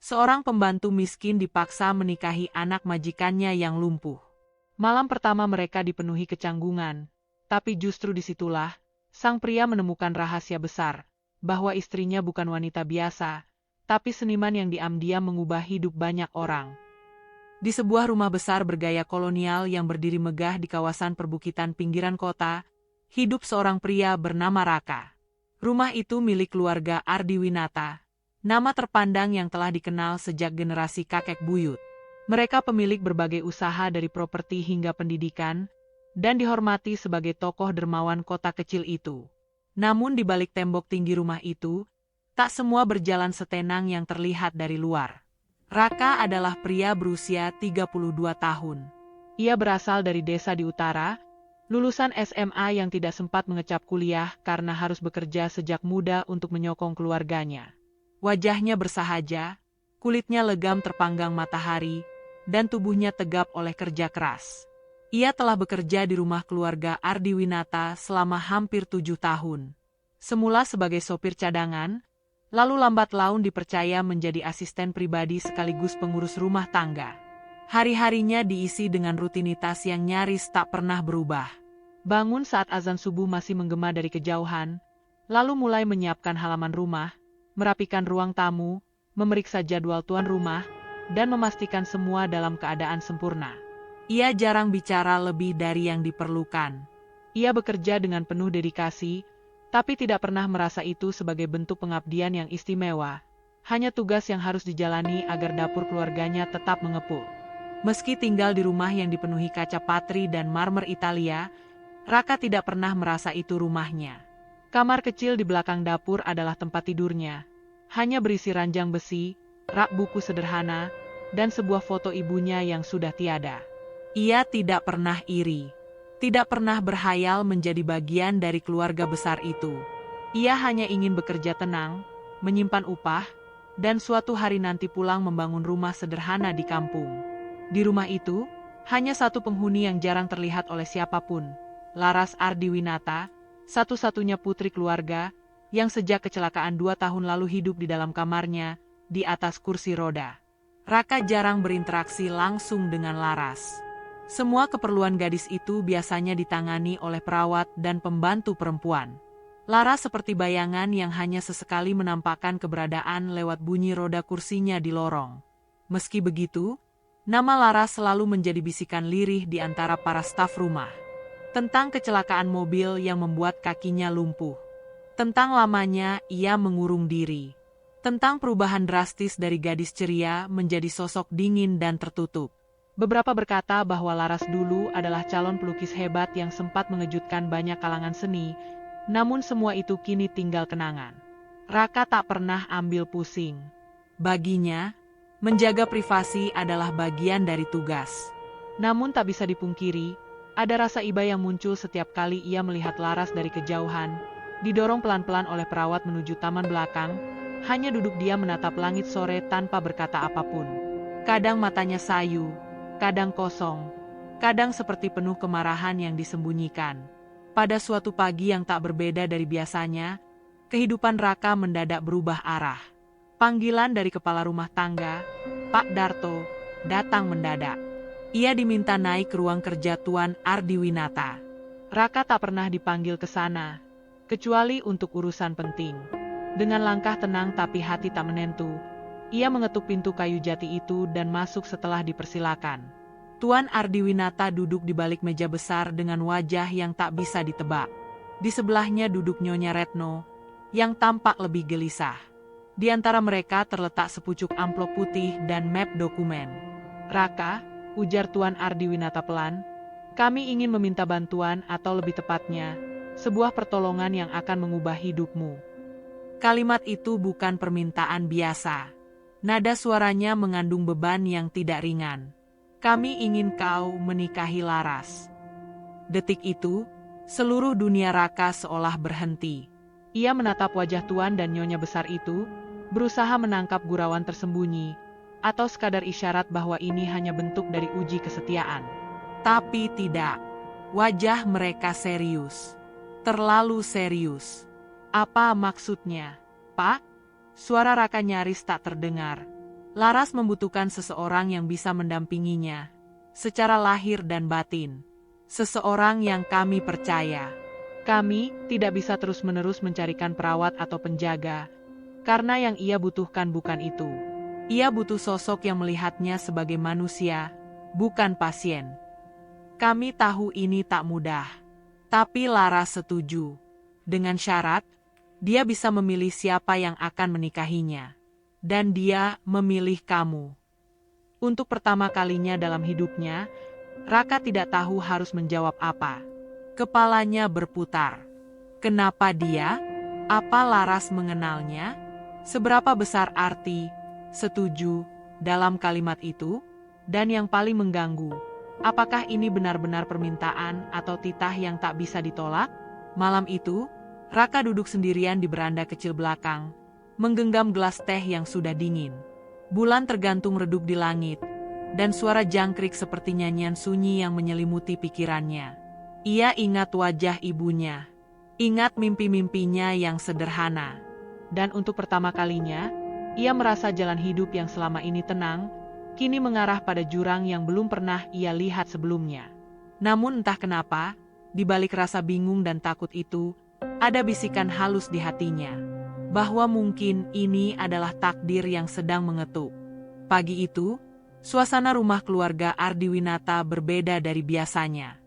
Seorang pembantu miskin dipaksa menikahi anak majikannya yang lumpuh. Malam pertama mereka dipenuhi kecanggungan, tapi justru disitulah sang pria menemukan rahasia besar, bahwa istrinya bukan wanita biasa, tapi seniman yang diam-diam mengubah hidup banyak orang. Di sebuah rumah besar bergaya kolonial yang berdiri megah di kawasan perbukitan pinggiran kota, hidup seorang pria bernama Raka. Rumah itu milik keluarga Ardiwinata, nama terpandang yang telah dikenal sejak generasi kakek buyut. Mereka pemilik berbagai usaha dari properti hingga pendidikan, dan dihormati sebagai tokoh dermawan kota kecil itu. Namun di balik tembok tinggi rumah itu, tak semua berjalan setenang yang terlihat dari luar. Raka adalah pria berusia 32 tahun. Ia berasal dari desa di utara, lulusan SMA yang tidak sempat mengecap kuliah karena harus bekerja sejak muda untuk menyokong keluarganya. Wajahnya bersahaja, kulitnya legam terpanggang matahari, dan tubuhnya tegap oleh kerja keras. Ia telah bekerja di rumah keluarga Ardiwinata selama hampir 7 tahun. Semula sebagai sopir cadangan, lalu lambat laun dipercaya menjadi asisten pribadi sekaligus pengurus rumah tangga. Hari-harinya diisi dengan rutinitas yang nyaris tak pernah berubah. Bangun saat azan subuh masih menggema dari kejauhan, lalu mulai menyiapkan halaman rumah, merapikan ruang tamu, memeriksa jadwal tuan rumah, dan memastikan semua dalam keadaan sempurna. Ia jarang bicara lebih dari yang diperlukan. Ia bekerja dengan penuh dedikasi, tapi tidak pernah merasa itu sebagai bentuk pengabdian yang istimewa. Hanya tugas yang harus dijalani agar dapur keluarganya tetap mengepul. Meski tinggal di rumah yang dipenuhi kaca patri dan marmer Italia, Raka tidak pernah merasa itu rumahnya. Kamar kecil di belakang dapur adalah tempat tidurnya. Hanya berisi ranjang besi, rak buku sederhana, dan sebuah foto ibunya yang sudah tiada. Ia tidak pernah iri. Tidak pernah berhayal menjadi bagian dari keluarga besar itu. Ia hanya ingin bekerja tenang, menyimpan upah, dan suatu hari nanti pulang membangun rumah sederhana di kampung. Di rumah itu, hanya satu penghuni yang jarang terlihat oleh siapapun, Laras Ardiwinata, satu-satunya putri keluarga, yang sejak kecelakaan 2 tahun lalu hidup di dalam kamarnya, di atas kursi roda. Raka jarang berinteraksi langsung dengan Laras. Semua keperluan gadis itu biasanya ditangani oleh perawat dan pembantu perempuan. Laras seperti bayangan yang hanya sesekali menampakkan keberadaan lewat bunyi roda kursinya di lorong. Meski begitu, nama Laras selalu menjadi bisikan lirih di antara para staf rumah. Tentang kecelakaan mobil yang membuat kakinya lumpuh. Tentang lamanya ia mengurung diri. Tentang perubahan drastis dari gadis ceria menjadi sosok dingin dan tertutup. Beberapa berkata bahwa Laras dulu adalah calon pelukis hebat yang sempat mengejutkan banyak kalangan seni, namun semua itu kini tinggal kenangan. Raka tak pernah ambil pusing. Baginya, menjaga privasi adalah bagian dari tugas. Namun tak bisa dipungkiri, ada rasa iba yang muncul setiap kali ia melihat Laras dari kejauhan, didorong pelan-pelan oleh perawat menuju taman belakang, hanya duduk diam menatap langit sore tanpa berkata apapun. Kadang matanya sayu, kadang kosong, kadang seperti penuh kemarahan yang disembunyikan. Pada suatu pagi yang tak berbeda dari biasanya, kehidupan Raka mendadak berubah arah. Panggilan dari kepala rumah tangga, Pak Darto, datang mendadak. Ia diminta naik ke ruang kerja Tuan Ardiwinata. Raka tak pernah dipanggil ke sana, kecuali untuk urusan penting. Dengan langkah tenang tapi hati tak menentu, ia mengetuk pintu kayu jati itu dan masuk setelah dipersilakan. Tuan Ardiwinata duduk di balik meja besar dengan wajah yang tak bisa ditebak. Di sebelahnya duduk Nyonya Retno, yang tampak lebih gelisah. Di antara mereka terletak sepucuk amplop putih dan map dokumen. Raka, ujar Tuan Ardiwinata pelan, kami ingin meminta bantuan atau lebih tepatnya, sebuah pertolongan yang akan mengubah hidupmu. Kalimat itu bukan permintaan biasa. Nada suaranya mengandung beban yang tidak ringan. Kami ingin kau menikahi Laras. Detik itu, seluruh dunia Raka seolah berhenti. Ia menatap wajah tuan dan nyonya besar itu, berusaha menangkap gurauan tersembunyi, atau sekadar isyarat bahwa ini hanya bentuk dari uji kesetiaan. Tapi tidak. Wajah mereka serius. Terlalu serius. Apa maksudnya, Pak? Suara Raka nyaris tak terdengar. Laras membutuhkan seseorang yang bisa mendampinginya, secara lahir dan batin. Seseorang yang kami percaya. Kami tidak bisa terus-menerus mencarikan perawat atau penjaga, karena yang ia butuhkan bukan itu. Ia butuh sosok yang melihatnya sebagai manusia, bukan pasien. Kami tahu ini tak mudah, tapi Laras setuju. Dengan syarat, dia bisa memilih siapa yang akan menikahinya. Dan dia memilih kamu. Untuk pertama kalinya dalam hidupnya, Raka tidak tahu harus menjawab apa. Kepalanya berputar. Kenapa dia? Apa Laras mengenalnya? Seberapa besar arti "setuju" dalam kalimat itu? Dan yang paling mengganggu, apakah ini benar-benar permintaan atau titah yang tak bisa ditolak? Malam itu, Raka duduk sendirian di beranda kecil belakang, menggenggam gelas teh yang sudah dingin. Bulan tergantung redup di langit, dan suara jangkrik seperti nyanyian sunyi yang menyelimuti pikirannya. Ia ingat wajah ibunya, ingat mimpi-mimpinya yang sederhana. Dan untuk pertama kalinya, ia merasa jalan hidup yang selama ini tenang, kini mengarah pada jurang yang belum pernah ia lihat sebelumnya. Namun entah kenapa, di balik rasa bingung dan takut itu, ada bisikan halus di hatinya, bahwa mungkin ini adalah takdir yang sedang mengetuk. Pagi itu, suasana rumah keluarga Ardiwinata berbeda dari biasanya.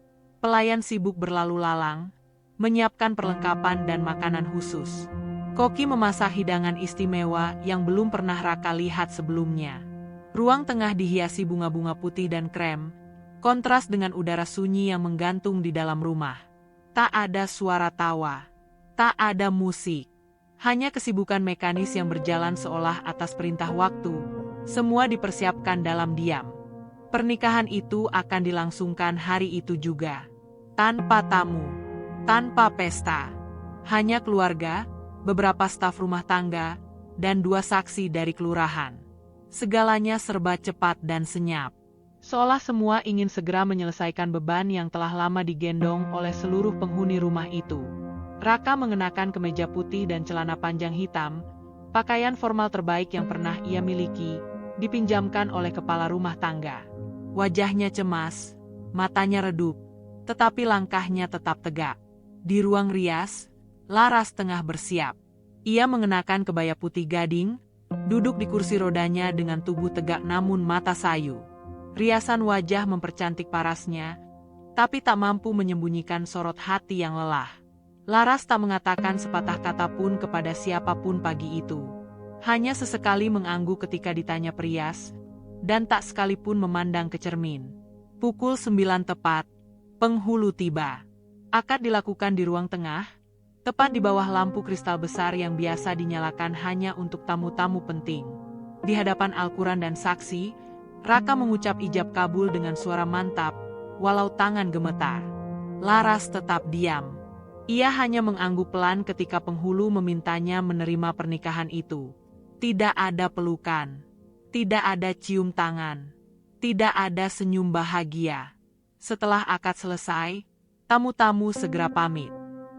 Pelayan sibuk berlalu lalang, menyiapkan perlengkapan dan makanan khusus. Koki memasak hidangan istimewa yang belum pernah Raka lihat sebelumnya. Ruang tengah dihiasi bunga-bunga putih dan krem, kontras dengan udara sunyi yang menggantung di dalam rumah. Tak ada suara tawa, tak ada musik. Hanya kesibukan mekanis yang berjalan seolah atas perintah waktu. Semua dipersiapkan dalam diam. Pernikahan itu akan dilangsungkan hari itu juga. Tanpa tamu, tanpa pesta. Hanya keluarga, beberapa staf rumah tangga, dan 2 saksi dari kelurahan. Segalanya serba cepat dan senyap. Seolah semua ingin segera menyelesaikan beban yang telah lama digendong oleh seluruh penghuni rumah itu. Raka mengenakan kemeja putih dan celana panjang hitam, pakaian formal terbaik yang pernah ia miliki, dipinjamkan oleh kepala rumah tangga. Wajahnya cemas, matanya redup, tetapi langkahnya tetap tegak. Di ruang rias, Laras tengah bersiap. Ia mengenakan kebaya putih gading, duduk di kursi rodanya dengan tubuh tegak namun mata sayu. Riasan wajah mempercantik parasnya, tapi tak mampu menyembunyikan sorot hati yang lelah. Laras tak mengatakan sepatah kata pun kepada siapapun pagi itu. Hanya sesekali mengangguk ketika ditanya perias, dan tak sekalipun memandang ke cermin. Pukul 9 tepat, penghulu tiba. Akad dilakukan di ruang tengah, tepat di bawah lampu kristal besar yang biasa dinyalakan hanya untuk tamu-tamu penting. Di hadapan Al-Quran dan saksi, Raka mengucap ijab kabul dengan suara mantap, walau tangan gemetar. Laras tetap diam. Ia hanya mengangguk pelan ketika penghulu memintanya menerima pernikahan itu. Tidak ada pelukan, tidak ada cium tangan, tidak ada senyum bahagia. Setelah akad selesai, tamu-tamu segera pamit.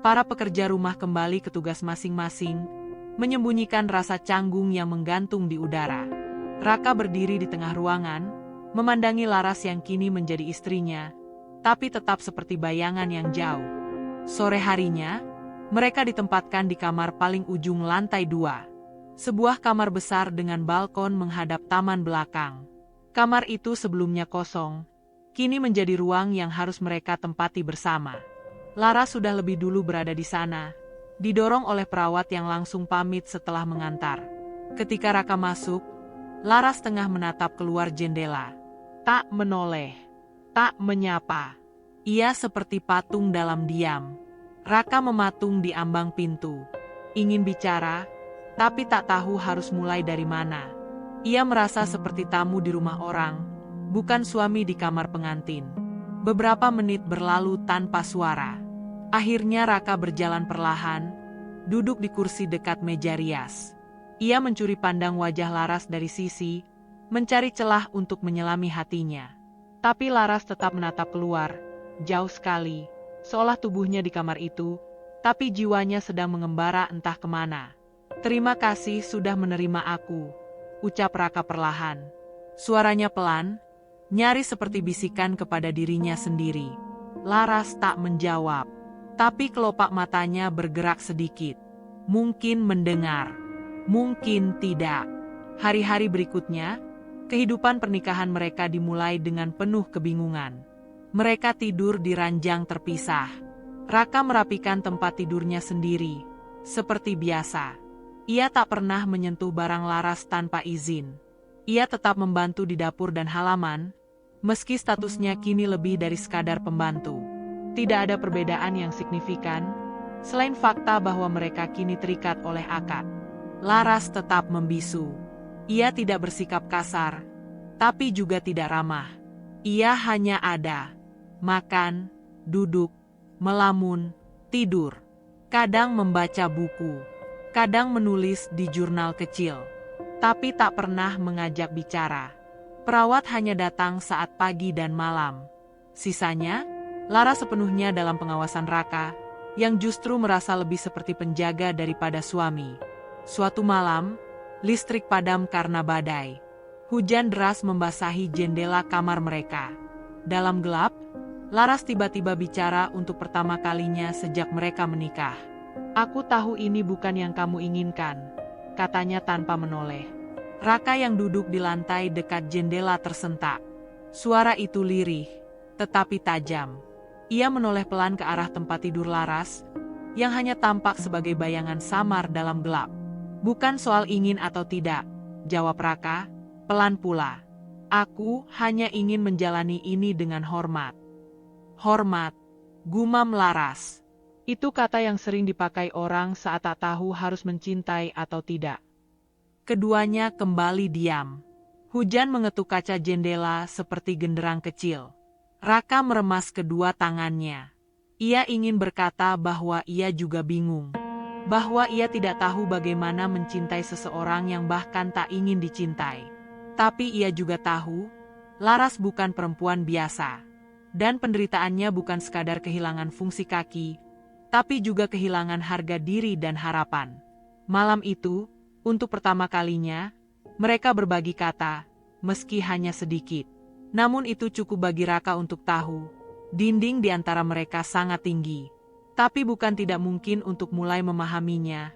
Para pekerja rumah kembali ke tugas masing-masing, menyembunyikan rasa canggung yang menggantung di udara. Raka berdiri di tengah ruangan, memandangi Laras yang kini menjadi istrinya, tapi tetap seperti bayangan yang jauh. Sore harinya, mereka ditempatkan di kamar paling ujung lantai 2. Sebuah kamar besar dengan balkon menghadap taman belakang. Kamar itu sebelumnya kosong, kini menjadi ruang yang harus mereka tempati bersama. Laras sudah lebih dulu berada di sana, didorong oleh perawat yang langsung pamit setelah mengantar. Ketika Raka masuk, Laras tengah menatap keluar jendela. Tak menoleh, tak menyapa. Ia seperti patung dalam diam. Raka mematung di ambang pintu. Ingin bicara, tapi tak tahu harus mulai dari mana. Ia merasa seperti tamu di rumah orang, bukan suami di kamar pengantin. Beberapa menit berlalu tanpa suara. Akhirnya Raka berjalan perlahan, duduk di kursi dekat meja rias. Ia mencuri pandang wajah Laras dari sisi, mencari celah untuk menyelami hatinya. Tapi Laras tetap menatap keluar, jauh sekali, seolah tubuhnya di kamar itu, tapi jiwanya sedang mengembara entah kemana. Terima kasih sudah menerima aku. ucap Raka perlahan. Suaranya pelan, nyaris seperti bisikan kepada dirinya sendiri. Laras tak menjawab, tapi kelopak matanya bergerak sedikit. Mungkin mendengar, mungkin tidak. Hari-hari berikutnya, kehidupan pernikahan mereka dimulai dengan penuh kebingungan. Mereka tidur di ranjang terpisah. Raka merapikan tempat tidurnya sendiri, seperti biasa. Ia tak pernah menyentuh barang Laras tanpa izin. Ia tetap membantu di dapur dan halaman, meski statusnya kini lebih dari sekadar pembantu. Tidak ada perbedaan yang signifikan, selain fakta bahwa mereka kini terikat oleh akad. Laras tetap membisu. Ia tidak bersikap kasar, tapi juga tidak ramah. Ia hanya ada, makan, duduk, melamun, tidur. Kadang membaca buku, kadang menulis di jurnal kecil, tapi tak pernah mengajak bicara. Perawat hanya datang saat pagi dan malam. Sisanya, Laras sepenuhnya dalam pengawasan Raka, yang justru merasa lebih seperti penjaga daripada suami. Suatu malam, listrik padam karena badai. Hujan deras membasahi jendela kamar mereka. Dalam gelap, Laras tiba-tiba bicara untuk pertama kalinya sejak mereka menikah. "Aku tahu ini bukan yang kamu inginkan," katanya tanpa menoleh. Raka yang duduk di lantai dekat jendela tersentak. Suara itu lirih, tetapi tajam. Ia menoleh pelan ke arah tempat tidur Laras, yang hanya tampak sebagai bayangan samar dalam gelap. "Bukan soal ingin atau tidak," jawab Raka, pelan pula. "Aku hanya ingin menjalani ini dengan hormat." "Hormat," gumam Laras. Itu kata yang sering dipakai orang saat tak tahu harus mencintai atau tidak. Keduanya kembali diam. Hujan mengetuk kaca jendela seperti genderang kecil. Raka meremas kedua tangannya. Ia ingin berkata bahwa ia juga bingung. Bahwa ia tidak tahu bagaimana mencintai seseorang yang bahkan tak ingin dicintai. Tapi ia juga tahu, Laras bukan perempuan biasa. Dan penderitaannya bukan sekadar kehilangan fungsi kaki, tapi juga kehilangan harga diri dan harapan. Malam itu, untuk pertama kalinya, mereka berbagi kata, meski hanya sedikit. Namun itu cukup bagi Raka untuk tahu, dinding di antara mereka sangat tinggi. Tapi bukan tidak mungkin untuk mulai memahaminya,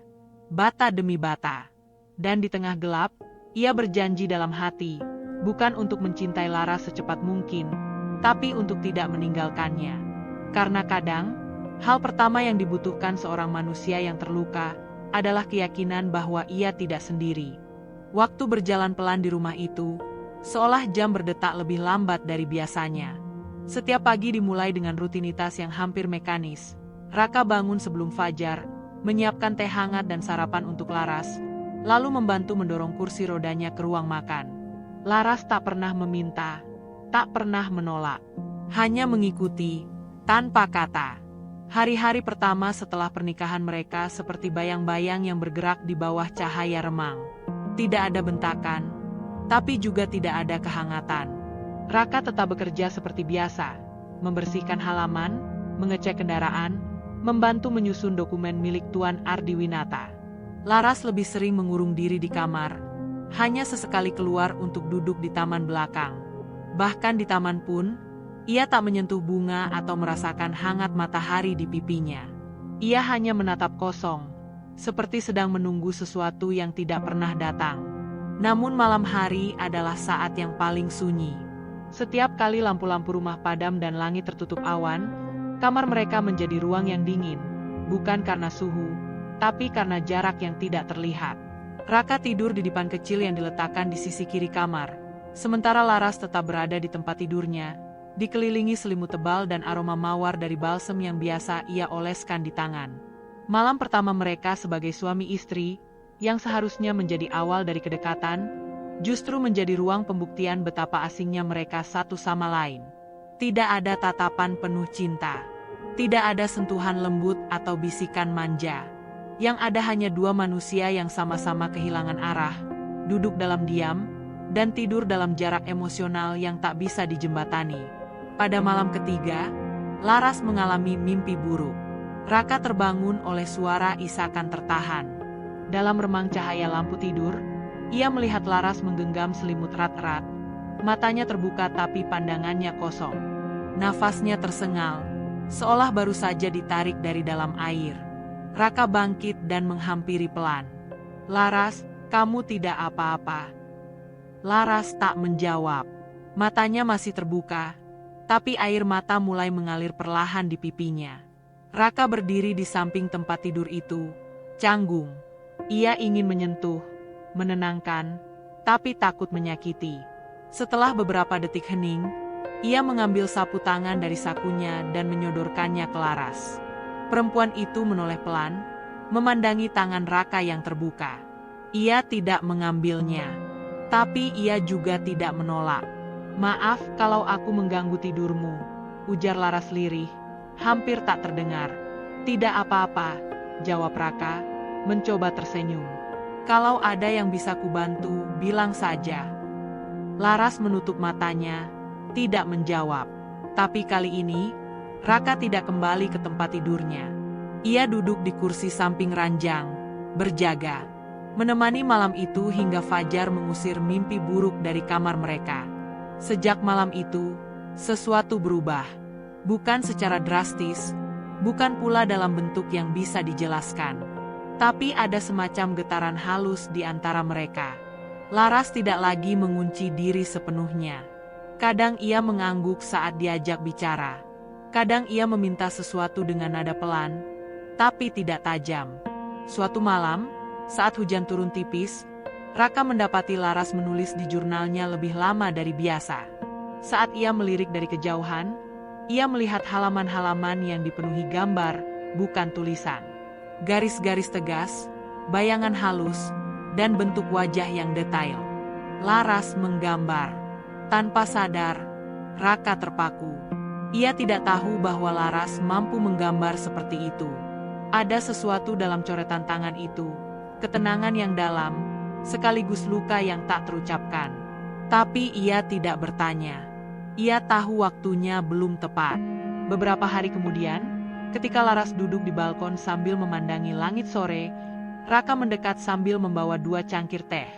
bata demi bata. Dan di tengah gelap, ia berjanji dalam hati, bukan untuk mencintai Laras secepat mungkin, tapi untuk tidak meninggalkannya. Karena kadang, hal pertama yang dibutuhkan seorang manusia yang terluka adalah keyakinan bahwa ia tidak sendiri. Waktu berjalan pelan di rumah itu, seolah jam berdetak lebih lambat dari biasanya. Setiap pagi dimulai dengan rutinitas yang hampir mekanis. Raka bangun sebelum fajar, menyiapkan teh hangat dan sarapan untuk Laras, lalu membantu mendorong kursi rodanya ke ruang makan. Laras tak pernah meminta, tak pernah menolak, hanya mengikuti, tanpa kata. Hari-hari pertama setelah pernikahan mereka seperti bayang-bayang yang bergerak di bawah cahaya remang. Tidak ada bentakan, tapi juga tidak ada kehangatan. Raka tetap bekerja seperti biasa, membersihkan halaman, mengecek kendaraan, membantu menyusun dokumen milik Tuan Ardiwinata. Laras lebih sering mengurung diri di kamar, hanya sesekali keluar untuk duduk di taman belakang. Bahkan di taman pun, ia tak menyentuh bunga atau merasakan hangat matahari di pipinya. Ia hanya menatap kosong, seperti sedang menunggu sesuatu yang tidak pernah datang. Namun malam hari adalah saat yang paling sunyi. Setiap kali lampu-lampu rumah padam dan langit tertutup awan, kamar mereka menjadi ruang yang dingin, bukan karena suhu, tapi karena jarak yang tidak terlihat. Raka tidur di dipan kecil yang diletakkan di sisi kiri kamar, sementara Laras tetap berada di tempat tidurnya, dikelilingi selimut tebal dan aroma mawar dari balsem yang biasa ia oleskan di tangan. Malam pertama mereka sebagai suami istri, yang seharusnya menjadi awal dari kedekatan, justru menjadi ruang pembuktian betapa asingnya mereka satu sama lain. Tidak ada tatapan penuh cinta, tidak ada sentuhan lembut atau bisikan manja. Yang ada hanya dua manusia yang sama-sama kehilangan arah, duduk dalam diam, dan tidur dalam jarak emosional yang tak bisa dijembatani. Pada malam ketiga, Laras mengalami mimpi buruk. Raka terbangun oleh suara isakan tertahan. Dalam remang cahaya lampu tidur, Ia melihat Laras menggenggam selimut erat-erat. Matanya terbuka tapi pandangannya kosong. Nafasnya tersengal, seolah baru saja ditarik dari dalam air. Raka bangkit dan menghampiri pelan. "Laras, kamu tidak apa-apa?" Laras tak menjawab. Matanya masih terbuka, tapi air mata mulai mengalir perlahan di pipinya. Raka berdiri di samping tempat tidur itu, canggung. Ia ingin menyentuh, menenangkan, tapi takut menyakiti. Setelah beberapa detik hening, ia mengambil sapu tangan dari sakunya dan menyodorkannya ke Laras. Perempuan itu menoleh pelan, memandangi tangan Raka yang terbuka. Ia tidak mengambilnya, tapi ia juga tidak menolak. "Maaf kalau aku mengganggu tidurmu," ujar Laras lirih, hampir tak terdengar. "Tidak apa-apa," jawab Raka, mencoba tersenyum. "Kalau ada yang bisa kubantu, bilang saja." Laras menutup matanya, tidak menjawab. Tapi kali ini, Raka tidak kembali ke tempat tidurnya. Ia duduk di kursi samping ranjang, berjaga, menemani malam itu hingga fajar mengusir mimpi buruk dari kamar mereka. Sejak malam itu, sesuatu berubah. Bukan secara drastis, bukan pula dalam bentuk yang bisa dijelaskan. Tapi ada semacam getaran halus di antara mereka. Laras tidak lagi mengunci diri sepenuhnya. Kadang ia mengangguk saat diajak bicara. Kadang ia meminta sesuatu dengan nada pelan, tapi tidak tajam. Suatu malam, saat hujan turun tipis, Raka mendapati Laras menulis di jurnalnya lebih lama dari biasa. Saat ia melirik dari kejauhan, ia melihat halaman-halaman yang dipenuhi gambar, bukan tulisan. Garis-garis tegas, bayangan halus, dan bentuk wajah yang detail. Laras menggambar. Tanpa sadar, Raka terpaku. Ia tidak tahu bahwa Laras mampu menggambar seperti itu. Ada sesuatu dalam coretan tangan itu, ketenangan yang dalam, sekaligus luka yang tak terucapkan. Tapi ia tidak bertanya. Ia tahu waktunya belum tepat. Beberapa hari kemudian, ketika Laras duduk di balkon sambil memandangi langit sore, Raka mendekat sambil membawa 2 cangkir teh.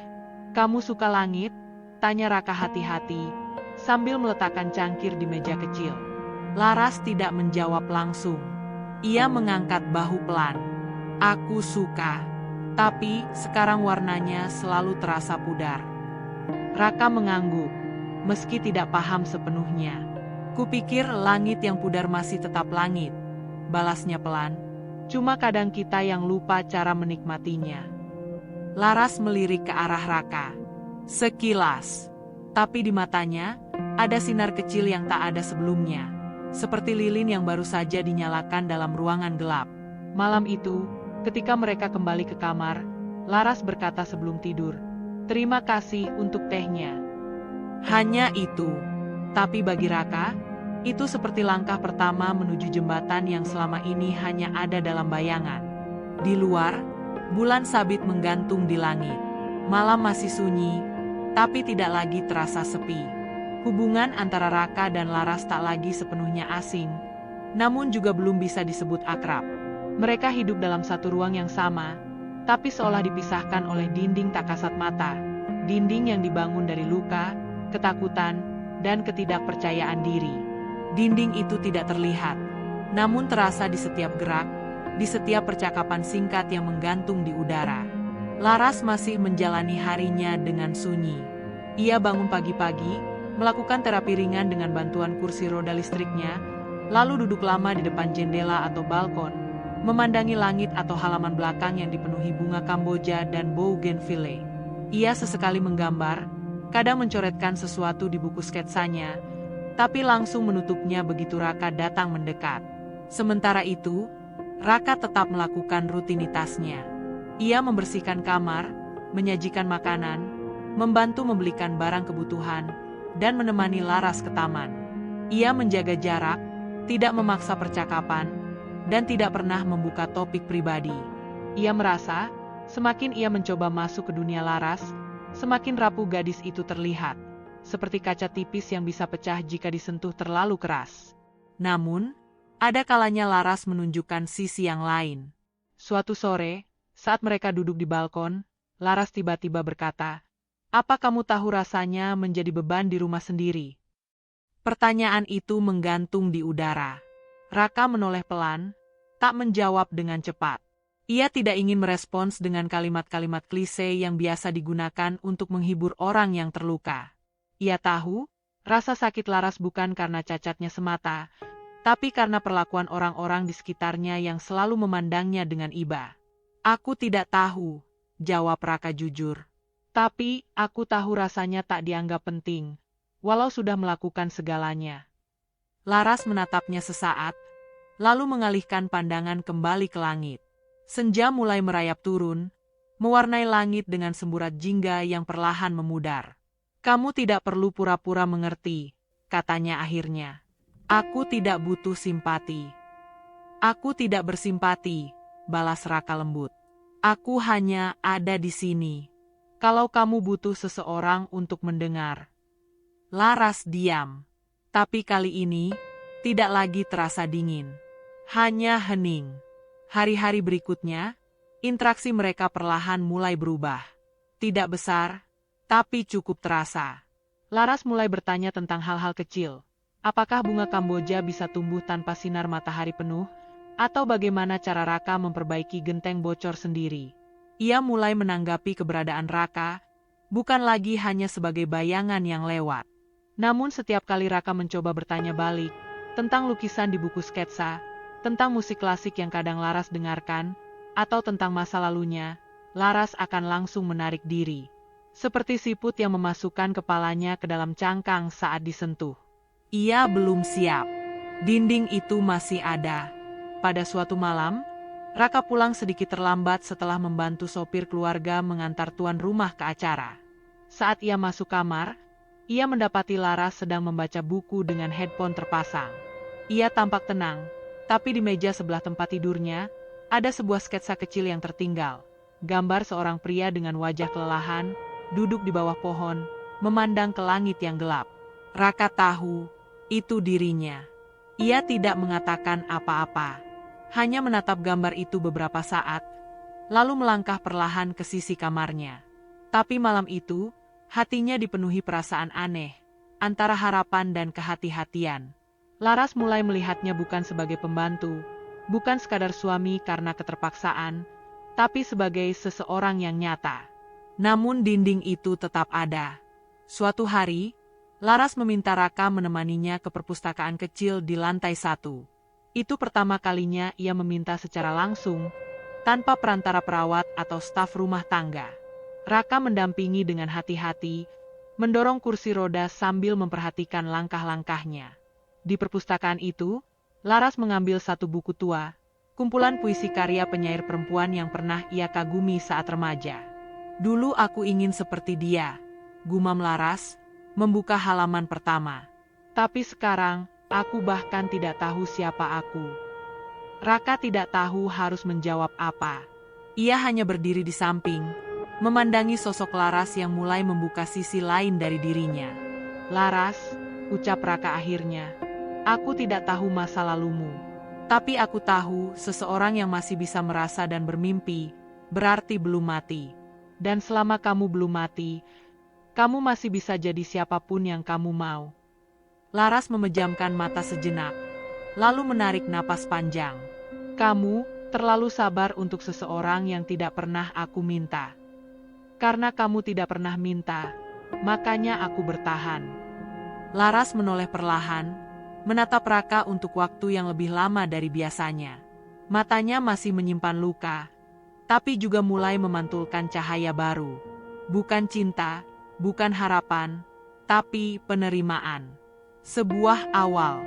"Kamu suka langit?" tanya Raka hati-hati, sambil meletakkan cangkir di meja kecil. Laras tidak menjawab langsung. Ia mengangkat bahu pelan. "Aku suka, tapi sekarang warnanya selalu terasa pudar." Raka mengangguk, meski tidak paham sepenuhnya. "Kupikir langit yang pudar masih tetap langit," balasnya pelan. "Cuma kadang kita yang lupa cara menikmatinya." Laras melirik ke arah Raka. Sekilas. Tapi di matanya, ada sinar kecil yang tak ada sebelumnya. Seperti lilin yang baru saja dinyalakan dalam ruangan gelap. Malam itu, ketika mereka kembali ke kamar, Laras berkata sebelum tidur, "Terima kasih untuk tehnya." Hanya itu. Tapi bagi Raka, itu seperti langkah pertama menuju jembatan yang selama ini hanya ada dalam bayangan. Di luar, bulan sabit menggantung di langit. Malam masih sunyi, tapi tidak lagi terasa sepi. Hubungan antara Raka dan Laras tak lagi sepenuhnya asing, namun juga belum bisa disebut akrab. Mereka hidup dalam satu ruang yang sama, tapi seolah dipisahkan oleh dinding tak kasat mata. Dinding yang dibangun dari luka, ketakutan, dan ketidakpercayaan diri. Dinding itu tidak terlihat, namun terasa di setiap gerak, di setiap percakapan singkat yang menggantung di udara. Laras masih menjalani harinya dengan sunyi. Ia bangun pagi-pagi, melakukan terapi ringan dengan bantuan kursi roda listriknya, lalu duduk lama di depan jendela atau balkon, memandangi langit atau halaman belakang yang dipenuhi bunga Kamboja dan bougainville. Ia sesekali menggambar, kadang mencoretkan sesuatu di buku sketsanya, tapi langsung menutupnya begitu Raka datang mendekat. Sementara itu, Raka tetap melakukan rutinitasnya. Ia membersihkan kamar, menyajikan makanan, membantu membelikan barang kebutuhan, dan menemani Laras ke taman. Ia menjaga jarak, tidak memaksa percakapan, dan tidak pernah membuka topik pribadi. Ia merasa, semakin ia mencoba masuk ke dunia Laras, semakin rapuh gadis itu terlihat, seperti kaca tipis yang bisa pecah jika disentuh terlalu keras. Namun, ada kalanya Laras menunjukkan sisi yang lain. Suatu sore, saat mereka duduk di balkon, Laras tiba-tiba berkata, Apa kamu tahu rasanya menjadi beban di rumah sendiri? Pertanyaan itu menggantung di udara. Raka menoleh pelan, tak menjawab dengan cepat. Ia tidak ingin merespons dengan kalimat-kalimat klise yang biasa digunakan untuk menghibur orang yang terluka. Ia tahu, rasa sakit Laras bukan karena cacatnya semata, tapi karena perlakuan orang-orang di sekitarnya yang selalu memandangnya dengan iba. Aku tidak tahu, jawab Raka jujur. Tapi, aku tahu rasanya tak dianggap penting, walau sudah melakukan segalanya. Laras menatapnya sesaat, lalu mengalihkan pandangan kembali ke langit. Senja mulai merayap turun, mewarnai langit dengan semburat jingga yang perlahan memudar. Kamu tidak perlu pura-pura mengerti, katanya akhirnya. Aku tidak butuh simpati. Aku tidak bersimpati, balas Raka lembut. Aku hanya ada di sini. Kalau kamu butuh seseorang untuk mendengar. Laras diam. Tapi kali ini, tidak lagi terasa dingin. Hanya hening. Hari-hari berikutnya, interaksi mereka perlahan mulai berubah. Tidak besar, tapi cukup terasa. Laras mulai bertanya tentang hal-hal kecil. Apakah bunga Kamboja bisa tumbuh tanpa sinar matahari penuh? Atau bagaimana cara Raka memperbaiki genteng bocor sendiri? Ia mulai menanggapi keberadaan Raka, bukan lagi hanya sebagai bayangan yang lewat. Namun setiap kali Raka mencoba bertanya balik, tentang lukisan di buku sketsa, tentang musik klasik yang kadang Laras dengarkan, atau tentang masa lalunya, Laras akan langsung menarik diri. Seperti siput yang memasukkan kepalanya ke dalam cangkang saat disentuh. Ia belum siap. Dinding itu masih ada. Pada suatu malam, Raka pulang sedikit terlambat setelah membantu sopir keluarga mengantar tuan rumah ke acara. Saat ia masuk kamar, ia mendapati Laras sedang membaca buku dengan headphone terpasang. Ia tampak tenang, tapi di meja sebelah tempat tidurnya, ada sebuah sketsa kecil yang tertinggal. Gambar seorang pria dengan wajah kelelahan, duduk di bawah pohon, memandang ke langit yang gelap. Raka tahu, itu dirinya. Ia tidak mengatakan apa-apa. Hanya menatap gambar itu beberapa saat, lalu melangkah perlahan ke sisi kamarnya. Tapi malam itu, hatinya dipenuhi perasaan aneh, antara harapan dan kehati-hatian. Laras mulai melihatnya bukan sebagai pembantu, bukan sekadar suami karena keterpaksaan, tapi sebagai seseorang yang nyata. Namun dinding itu tetap ada. Suatu hari, Laras meminta Raka menemaninya ke perpustakaan kecil di lantai 1. Itu pertama kalinya ia meminta secara langsung, tanpa perantara perawat atau staf rumah tangga. Raka mendampingi dengan hati-hati, mendorong kursi roda sambil memperhatikan langkah-langkahnya. Di perpustakaan itu, Laras mengambil satu buku tua, kumpulan puisi karya penyair perempuan yang pernah ia kagumi saat remaja. Dulu aku ingin seperti dia, gumam Laras, membuka halaman pertama. Tapi sekarang, aku bahkan tidak tahu siapa aku. Raka tidak tahu harus menjawab apa. Ia hanya berdiri di samping, memandangi sosok Laras yang mulai membuka sisi lain dari dirinya. Laras, ucap Raka akhirnya, aku tidak tahu masa lalumu. Tapi aku tahu seseorang yang masih bisa merasa dan bermimpi, berarti belum mati. Dan selama kamu belum mati, kamu masih bisa jadi siapapun yang kamu mau. Laras memejamkan mata sejenak, lalu menarik napas panjang. Kamu terlalu sabar untuk seseorang yang tidak pernah aku minta. Karena kamu tidak pernah minta, makanya aku bertahan. Laras menoleh perlahan, menatap Raka untuk waktu yang lebih lama dari biasanya. Matanya masih menyimpan luka, tapi juga mulai memantulkan cahaya baru. Bukan cinta, bukan harapan, tapi penerimaan. Sebuah awal.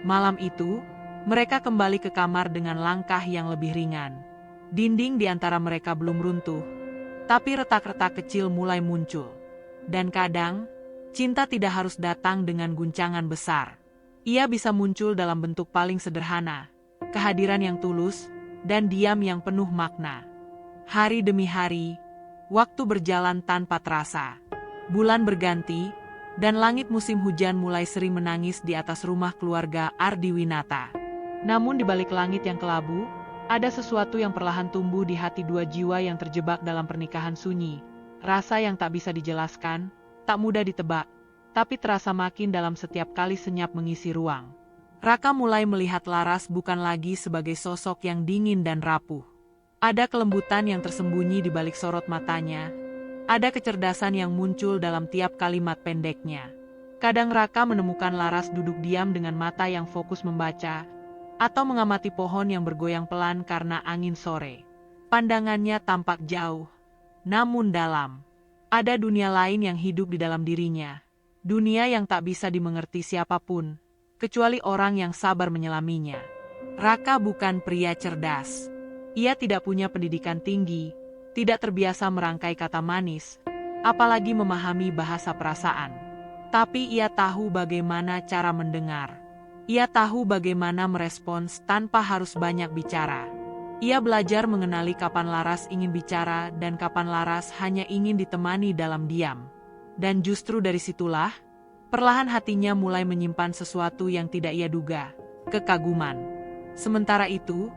Malam itu, mereka kembali ke kamar dengan langkah yang lebih ringan. Dinding di antara mereka belum runtuh, tapi retak-retak kecil mulai muncul. Dan kadang, cinta tidak harus datang dengan guncangan besar. Ia bisa muncul dalam bentuk paling sederhana, kehadiran yang tulus, dan diam yang penuh makna. Hari demi hari, waktu berjalan tanpa terasa. Bulan berganti, dan langit musim hujan mulai sering menangis di atas rumah keluarga Ardiwinata. Namun di balik langit yang kelabu, ada sesuatu yang perlahan tumbuh di hati dua jiwa yang terjebak dalam pernikahan sunyi. Rasa yang tak bisa dijelaskan, tak mudah ditebak, tapi terasa makin dalam setiap kali senyap mengisi ruang. Raka mulai melihat Laras bukan lagi sebagai sosok yang dingin dan rapuh. Ada kelembutan yang tersembunyi di balik sorot matanya, ada kecerdasan yang muncul dalam tiap kalimat pendeknya. Kadang Raka menemukan Laras duduk diam dengan mata yang fokus membaca, atau mengamati pohon yang bergoyang pelan karena angin sore. Pandangannya tampak jauh, namun dalam. Ada dunia lain yang hidup di dalam dirinya. Dunia yang tak bisa dimengerti siapapun, kecuali orang yang sabar menyelaminya. Raka bukan pria cerdas. Ia tidak punya pendidikan tinggi, tidak terbiasa merangkai kata manis, apalagi memahami bahasa perasaan. Tapi ia tahu bagaimana cara mendengar. Ia tahu bagaimana merespons tanpa harus banyak bicara. Ia belajar mengenali kapan Laras ingin bicara dan kapan Laras hanya ingin ditemani dalam diam. Dan justru dari situlah, perlahan hatinya mulai menyimpan sesuatu yang tidak ia duga, kekaguman. Sementara itu,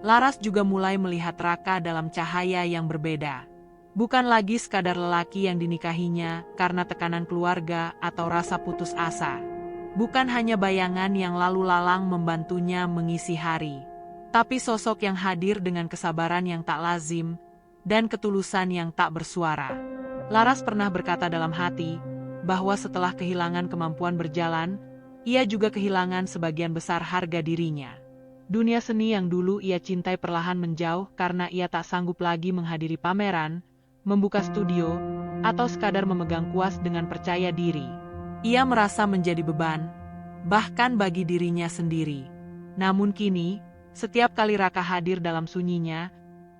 Laras juga mulai melihat Raka dalam cahaya yang berbeda. Bukan lagi sekadar lelaki yang dinikahinya karena tekanan keluarga atau rasa putus asa. Bukan hanya bayangan yang lalu lalang membantunya mengisi hari, tapi sosok yang hadir dengan kesabaran yang tak lazim dan ketulusan yang tak bersuara. Laras pernah berkata dalam hati bahwa setelah kehilangan kemampuan berjalan, ia juga kehilangan sebagian besar harga dirinya. Dunia seni yang dulu ia cintai perlahan menjauh karena ia tak sanggup lagi menghadiri pameran, membuka studio, atau sekadar memegang kuas dengan percaya diri. Ia merasa menjadi beban, bahkan bagi dirinya sendiri. Namun kini, setiap kali Raka hadir dalam sunyinya,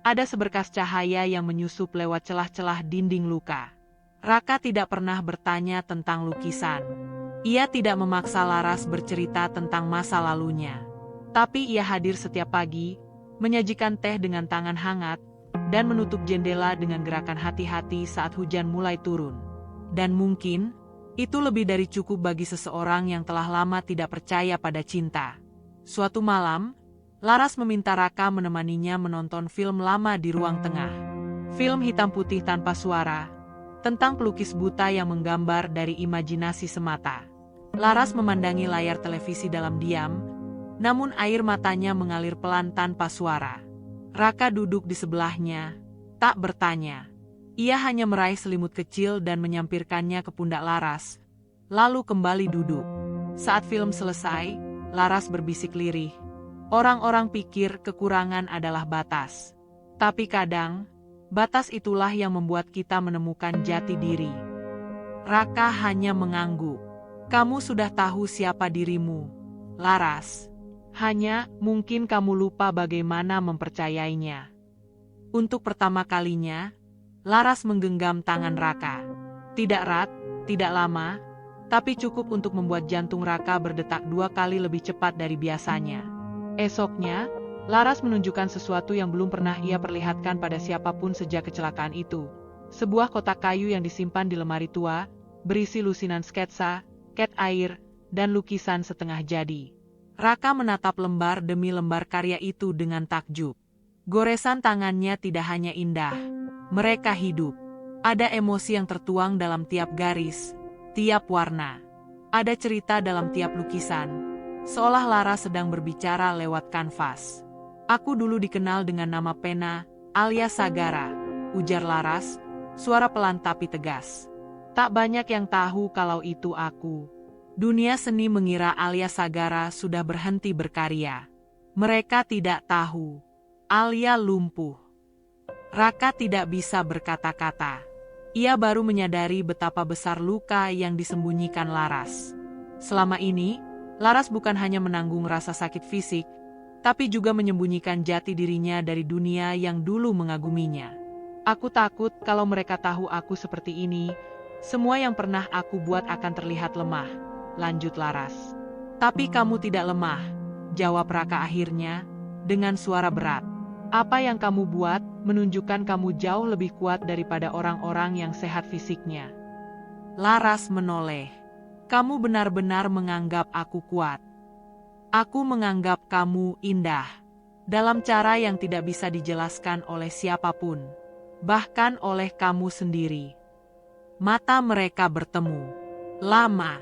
ada seberkas cahaya yang menyusup lewat celah-celah dinding luka. Raka tidak pernah bertanya tentang lukisan. Ia tidak memaksa Laras bercerita tentang masa lalunya. Tapi ia hadir setiap pagi, menyajikan teh dengan tangan hangat, dan menutup jendela dengan gerakan hati-hati saat hujan mulai turun. Dan mungkin, itu lebih dari cukup bagi seseorang yang telah lama tidak percaya pada cinta. Suatu malam, Laras meminta Raka menemaninya menonton film lama di ruang tengah. Film hitam putih tanpa suara, tentang pelukis buta yang menggambar dari imajinasi semata. Laras memandangi layar televisi dalam diam, namun air matanya mengalir pelan tanpa suara. Raka duduk di sebelahnya, tak bertanya. Ia hanya meraih selimut kecil dan menyampirkannya ke pundak Laras, lalu kembali duduk. Saat film selesai, Laras berbisik lirih. Orang-orang pikir kekurangan adalah batas. Tapi kadang, batas itulah yang membuat kita menemukan jati diri. Raka hanya mengangguk. Kamu sudah tahu siapa dirimu, Laras. Hanya, mungkin kamu lupa bagaimana mempercayainya. Untuk pertama kalinya, Laras menggenggam tangan Raka. Tidak erat, tidak lama, tapi cukup untuk membuat jantung Raka berdetak 2 kali lebih cepat dari biasanya. Esoknya, Laras menunjukkan sesuatu yang belum pernah ia perlihatkan pada siapapun sejak kecelakaan itu. Sebuah kotak kayu yang disimpan di lemari tua, berisi lusinan sketsa, cat air, dan lukisan setengah jadi. Raka menatap lembar demi lembar karya itu dengan takjub. Goresan tangannya tidak hanya indah, mereka hidup. Ada emosi yang tertuang dalam tiap garis, tiap warna. Ada cerita dalam tiap lukisan, seolah Laras sedang berbicara lewat kanvas. Aku dulu dikenal dengan nama pena, alias Sagara, ujar Laras, suara pelan tapi tegas. Tak banyak yang tahu kalau itu aku. Dunia seni mengira Alia Sagara sudah berhenti berkarya. Mereka tidak tahu. Alia lumpuh. Raka tidak bisa berkata-kata. Ia baru menyadari betapa besar luka yang disembunyikan Laras. Selama ini, Laras bukan hanya menanggung rasa sakit fisik, tapi juga menyembunyikan jati dirinya dari dunia yang dulu mengaguminya. Aku takut kalau mereka tahu aku seperti ini, semua yang pernah aku buat akan terlihat lemah, lanjut Laras. Tapi kamu tidak lemah, jawab Raka akhirnya, dengan suara berat. Apa yang kamu buat menunjukkan kamu jauh lebih kuat daripada orang-orang yang sehat fisiknya. Laras menoleh. Kamu benar-benar menganggap aku kuat. Aku menganggap kamu indah. Dalam cara yang tidak bisa dijelaskan oleh siapapun. bahkan oleh kamu sendiri. Mata mereka bertemu. Lama.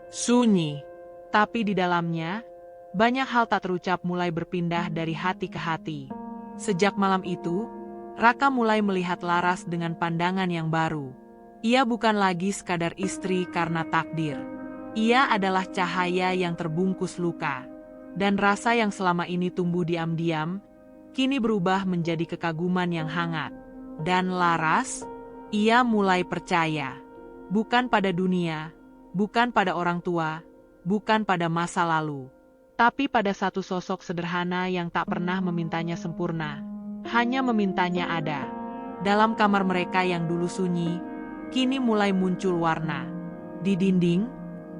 Sunyi. Tapi di dalamnya, banyak hal tak terucap mulai berpindah dari hati ke hati. Sejak malam itu, Raka mulai melihat Laras dengan pandangan yang baru. Ia bukan lagi sekadar istri karena takdir. Ia adalah cahaya yang terbungkus luka. Dan rasa yang selama ini tumbuh diam-diam, kini berubah menjadi kekaguman yang hangat. Dan Laras, ia mulai percaya. Bukan pada dunia, bukan pada orang tua, bukan pada masa lalu. Tapi pada satu sosok sederhana yang tak pernah memintanya sempurna. Hanya memintanya ada. Dalam kamar mereka yang dulu sunyi, kini mulai muncul warna. Di dinding,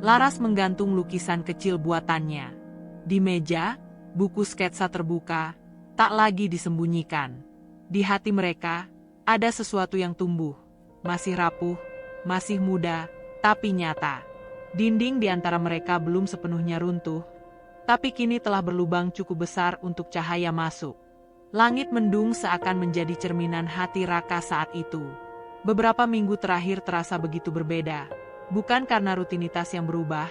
Laras menggantung lukisan kecil buatannya. Di meja, buku sketsa terbuka, tak lagi disembunyikan. Di hati mereka, ada sesuatu yang tumbuh. Masih rapuh, masih muda, tapi nyata. Dinding di antara mereka belum sepenuhnya runtuh, tapi kini telah berlubang cukup besar untuk cahaya masuk. Langit mendung seakan menjadi cerminan hati Raka saat itu. Beberapa minggu terakhir terasa begitu berbeda, bukan karena rutinitas yang berubah,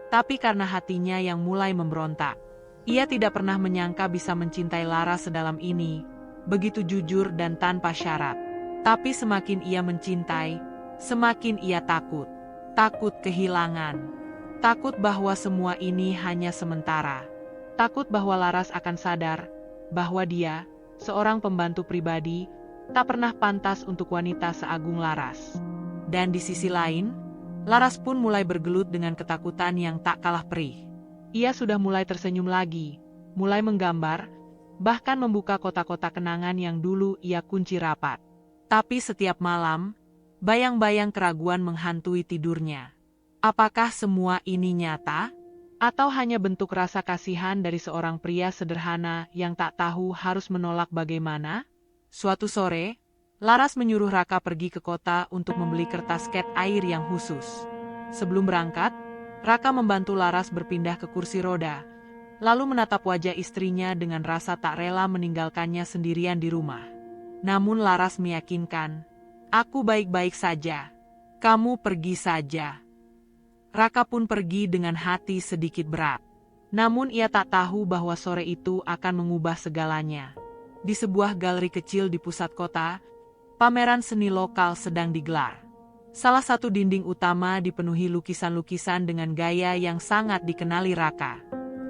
tapi karena hatinya yang mulai memberontak. Ia tidak pernah menyangka bisa mencintai Laras sedalam ini, begitu jujur dan tanpa syarat. Tapi semakin ia mencintai, semakin ia takut. Takut kehilangan. Takut bahwa semua ini hanya sementara. Takut bahwa Laras akan sadar bahwa dia, seorang pembantu pribadi, tak pernah pantas untuk wanita seagung Laras. Dan di sisi lain, Laras pun mulai bergelut dengan ketakutan yang tak kalah perih. Ia sudah mulai tersenyum lagi, mulai menggambar, bahkan membuka kotak-kotak kenangan yang dulu ia kunci rapat. Tapi setiap malam, bayang-bayang keraguan menghantui tidurnya. Apakah semua ini nyata? Atau hanya bentuk rasa kasihan dari seorang pria sederhana yang tak tahu harus menolak bagaimana? Suatu sore, Laras menyuruh Raka pergi ke kota untuk membeli kertas cat air yang khusus. Sebelum berangkat, Raka membantu Laras berpindah ke kursi roda, lalu menatap wajah istrinya dengan rasa tak rela meninggalkannya sendirian di rumah. Namun Laras meyakinkan, "Aku baik-baik saja. Kamu pergi saja." Raka pun pergi dengan hati sedikit berat. Namun ia tak tahu bahwa sore itu akan mengubah segalanya. Di sebuah galeri kecil di pusat kota, pameran seni lokal sedang digelar. Salah satu dinding utama dipenuhi lukisan-lukisan dengan gaya yang sangat dikenali Raka.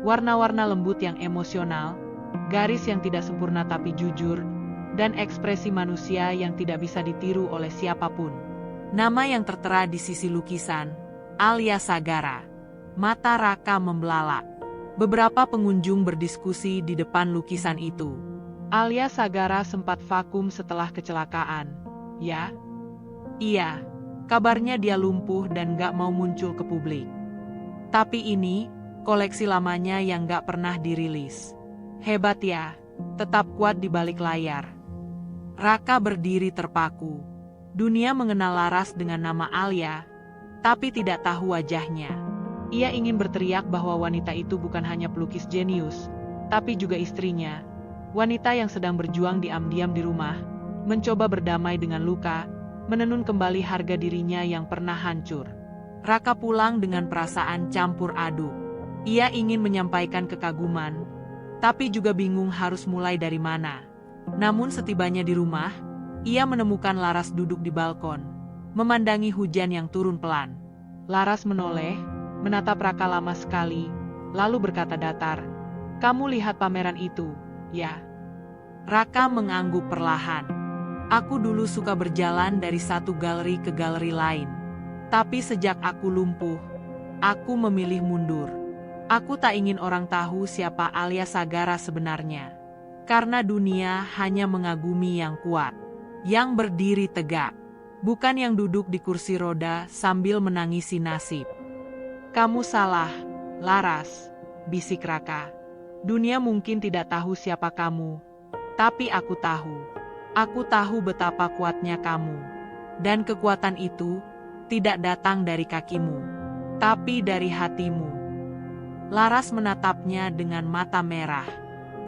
Warna-warna lembut yang emosional, garis yang tidak sempurna tapi jujur, dan ekspresi manusia yang tidak bisa ditiru oleh siapapun. Nama yang tertera di sisi lukisan, Alia Sagara. Mata Raka membelalak. Beberapa pengunjung berdiskusi di depan lukisan itu. Alia Sagara sempat vakum setelah kecelakaan. Ya? Iya. Kabarnya dia lumpuh dan gak mau muncul ke publik. Tapi ini, koleksi lamanya yang gak pernah dirilis. Hebat ya, tetap kuat di balik layar. Raka berdiri terpaku. Dunia mengenal Laras dengan nama Alia, tapi tidak tahu wajahnya. Ia ingin berteriak bahwa wanita itu bukan hanya pelukis jenius, tapi juga istrinya. Wanita yang sedang berjuang diam-diam di rumah, mencoba berdamai dengan luka, menenun kembali harga dirinya yang pernah hancur. Raka pulang dengan perasaan campur aduk. Ia ingin menyampaikan kekaguman, tapi juga bingung harus mulai dari mana. Namun setibanya di rumah, ia menemukan Laras duduk di balkon, memandangi hujan yang turun pelan. Laras menoleh, menatap Raka lama sekali, lalu berkata datar, "Kamu lihat pameran itu, ya?" Raka mengangguk perlahan. "Aku dulu suka berjalan dari satu galeri ke galeri lain. Tapi sejak aku lumpuh, aku memilih mundur. Aku tak ingin orang tahu siapa Alia Sagara sebenarnya. Karena dunia hanya mengagumi yang kuat, yang berdiri tegak. Bukan yang duduk di kursi roda sambil menangisi nasib." "Kamu salah, Laras," bisik Raka. "Dunia mungkin tidak tahu siapa kamu, tapi aku tahu. Aku tahu betapa kuatnya kamu. Dan kekuatan itu tidak datang dari kakimu, tapi dari hatimu." Laras menatapnya dengan mata merah.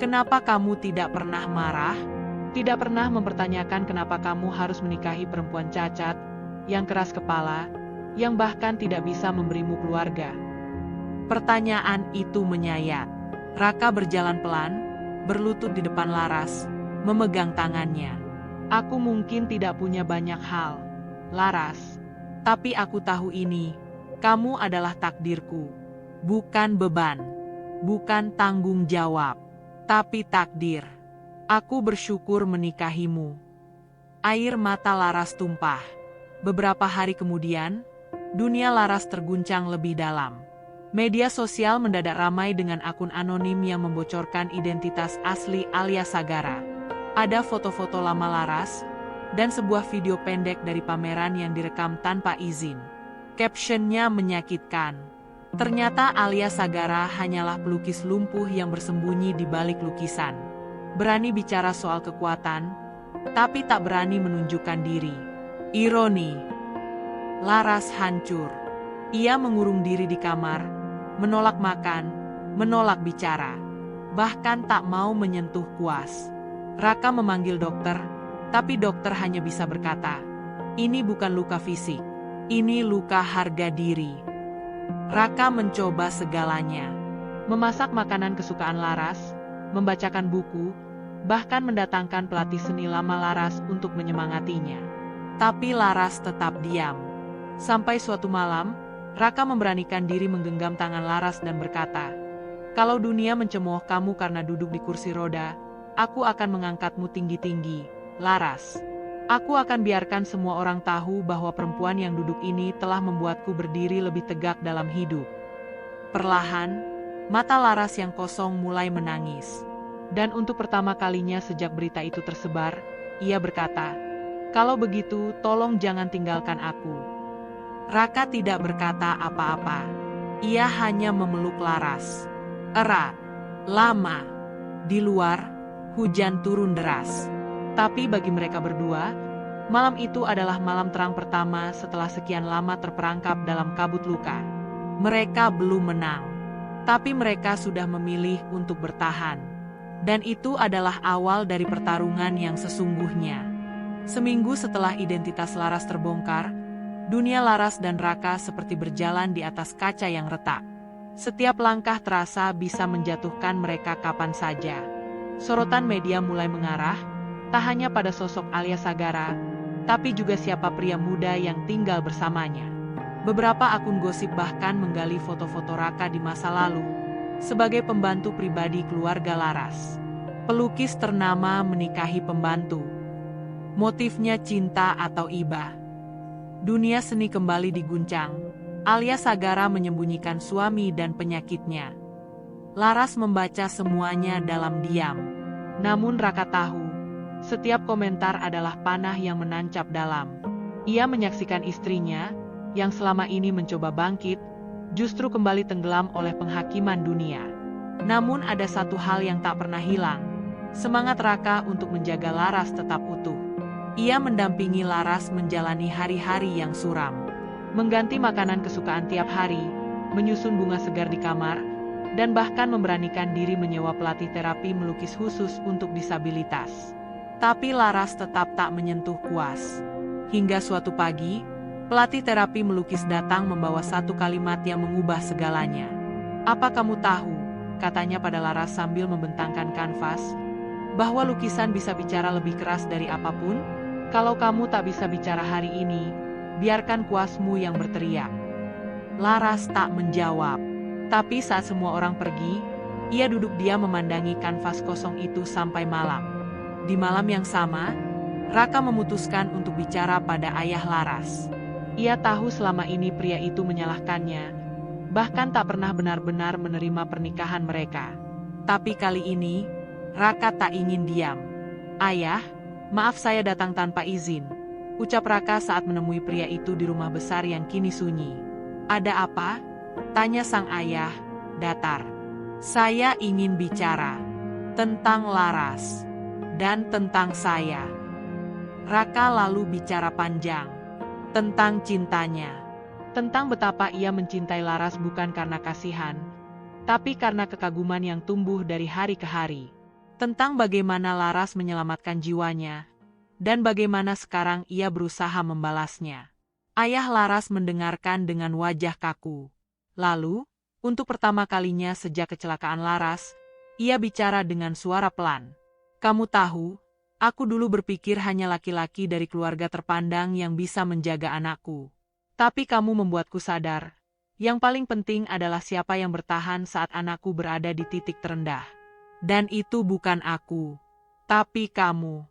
"Kenapa kamu tidak pernah marah?" Tidak pernah mempertanyakan kenapa kamu harus menikahi perempuan cacat, yang keras kepala, yang bahkan tidak bisa memberimu keluarga. Pertanyaan itu menyayat. Raka berjalan pelan, berlutut di depan Laras, memegang tangannya. Aku mungkin tidak punya banyak hal, Laras. Tapi aku tahu ini, kamu adalah takdirku. Bukan beban, bukan tanggung jawab, tapi takdir. Aku bersyukur menikahimu. Air mata Laras tumpah. Beberapa hari kemudian, dunia Laras terguncang lebih dalam. Media sosial mendadak ramai dengan akun anonim yang membocorkan identitas asli Alia Sagara. Ada foto-foto lama Laras, dan sebuah video pendek dari pameran yang direkam tanpa izin. Captionnya menyakitkan. Ternyata Alia Sagara hanyalah pelukis lumpuh yang bersembunyi di balik lukisan. Berani bicara soal kekuatan, tapi tak berani menunjukkan diri. Ironi. Laras hancur. Ia mengurung diri di kamar, menolak makan, menolak bicara. Bahkan tak mau menyentuh kuas. Raka memanggil dokter, tapi dokter hanya bisa berkata, "Ini bukan luka fisik, ini luka harga diri." Raka mencoba segalanya. Memasak makanan kesukaan Laras, membacakan buku, bahkan mendatangkan pelatih seni lama Laras untuk menyemangatinya. Tapi Laras tetap diam. Sampai suatu malam, Raka memberanikan diri menggenggam tangan Laras dan berkata, "Kalau dunia mencemooh kamu karena duduk di kursi roda, aku akan mengangkatmu tinggi-tinggi, Laras. Aku akan biarkan semua orang tahu bahwa perempuan yang duduk ini telah membuatku berdiri lebih tegak dalam hidup." Perlahan, mata Laras yang kosong mulai menangis. Dan untuk pertama kalinya sejak berita itu tersebar, ia berkata, "Kalau begitu, tolong jangan tinggalkan aku." Raka tidak berkata apa-apa. Ia hanya memeluk Laras. Erat, lama. Di luar, hujan turun deras. Tapi bagi mereka berdua, malam itu adalah malam terang pertama setelah sekian lama terperangkap dalam kabut luka. Mereka belum menang, tapi mereka sudah memilih untuk bertahan. Dan itu adalah awal dari pertarungan yang sesungguhnya. Seminggu setelah identitas Laras terbongkar, dunia Laras dan Raka seperti berjalan di atas kaca yang retak. Setiap langkah terasa bisa menjatuhkan mereka kapan saja. Sorotan media mulai mengarah, tak hanya pada sosok Alia Sagara, tapi juga siapa pria muda yang tinggal bersamanya. Beberapa akun gosip bahkan menggali foto-foto Raka di masa lalu, sebagai pembantu pribadi keluarga Laras. Pelukis ternama menikahi pembantu. Motifnya cinta atau iba. Dunia seni kembali diguncang. Alia Sagara menyembunyikan suami dan penyakitnya. Laras membaca semuanya dalam diam. Namun Raka tahu, setiap komentar adalah panah yang menancap dalam. Ia menyaksikan istrinya, yang selama ini mencoba bangkit, justru kembali tenggelam oleh penghakiman dunia. Namun ada satu hal yang tak pernah hilang. Semangat Raka untuk menjaga Laras tetap utuh. Ia mendampingi Laras menjalani hari-hari yang suram. Mengganti makanan kesukaan tiap hari, menyusun bunga segar di kamar, dan bahkan memberanikan diri menyewa pelatih terapi melukis khusus untuk disabilitas. Tapi Laras tetap tak menyentuh kuas. Hingga suatu pagi, pelatih terapi melukis datang membawa satu kalimat yang mengubah segalanya. "Apa kamu tahu," katanya pada Laras sambil membentangkan kanvas, "bahwa lukisan bisa bicara lebih keras dari apapun? Kalau kamu tak bisa bicara hari ini, biarkan kuasmu yang berteriak." Laras tak menjawab. Tapi saat semua orang pergi, ia duduk diam memandangi kanvas kosong itu sampai malam. Di malam yang sama, Raka memutuskan untuk bicara pada ayah Laras. Ia tahu selama ini pria itu menyalahkannya, bahkan tak pernah benar-benar menerima pernikahan mereka. Tapi kali ini, Raka tak ingin diam. "Ayah, maaf saya datang tanpa izin," ucap Raka saat menemui pria itu di rumah besar yang kini sunyi. "Ada apa?" tanya sang ayah, datar. "Saya ingin bicara tentang Laras dan tentang saya." Raka lalu bicara panjang tentang cintanya, tentang betapa ia mencintai Laras bukan karena kasihan, tapi karena kekaguman yang tumbuh dari hari ke hari. tentang bagaimana Laras menyelamatkan jiwanya, dan bagaimana sekarang ia berusaha membalasnya. Ayah Laras mendengarkan dengan wajah kaku. Lalu, untuk pertama kalinya sejak kecelakaan Laras, ia bicara dengan suara pelan. "Kamu tahu, aku dulu berpikir hanya laki-laki dari keluarga terpandang yang bisa menjaga anakku. Tapi kamu membuatku sadar, yang paling penting adalah siapa yang bertahan saat anakku berada di titik terendah. Dan itu bukan aku, tapi kamu."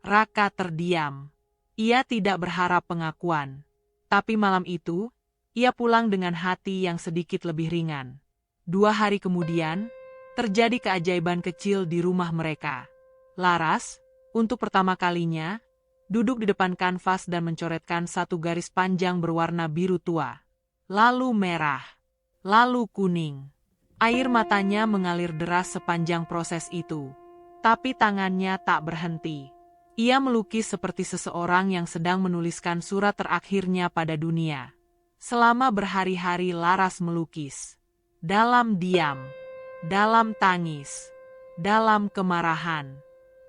Raka terdiam. Ia tidak berharap pengakuan. Tapi malam itu, ia pulang dengan hati yang sedikit lebih ringan. 2 hari kemudian, terjadi keajaiban kecil di rumah mereka. Laras, untuk pertama kalinya, duduk di depan kanvas dan mencoretkan satu garis panjang berwarna biru tua. Lalu merah, lalu kuning. Air matanya mengalir deras sepanjang proses itu. Tapi tangannya tak berhenti. Ia melukis seperti seseorang yang sedang menuliskan surat terakhirnya pada dunia. Selama berhari-hari Laras melukis. Dalam diam, dalam tangis, dalam kemarahan,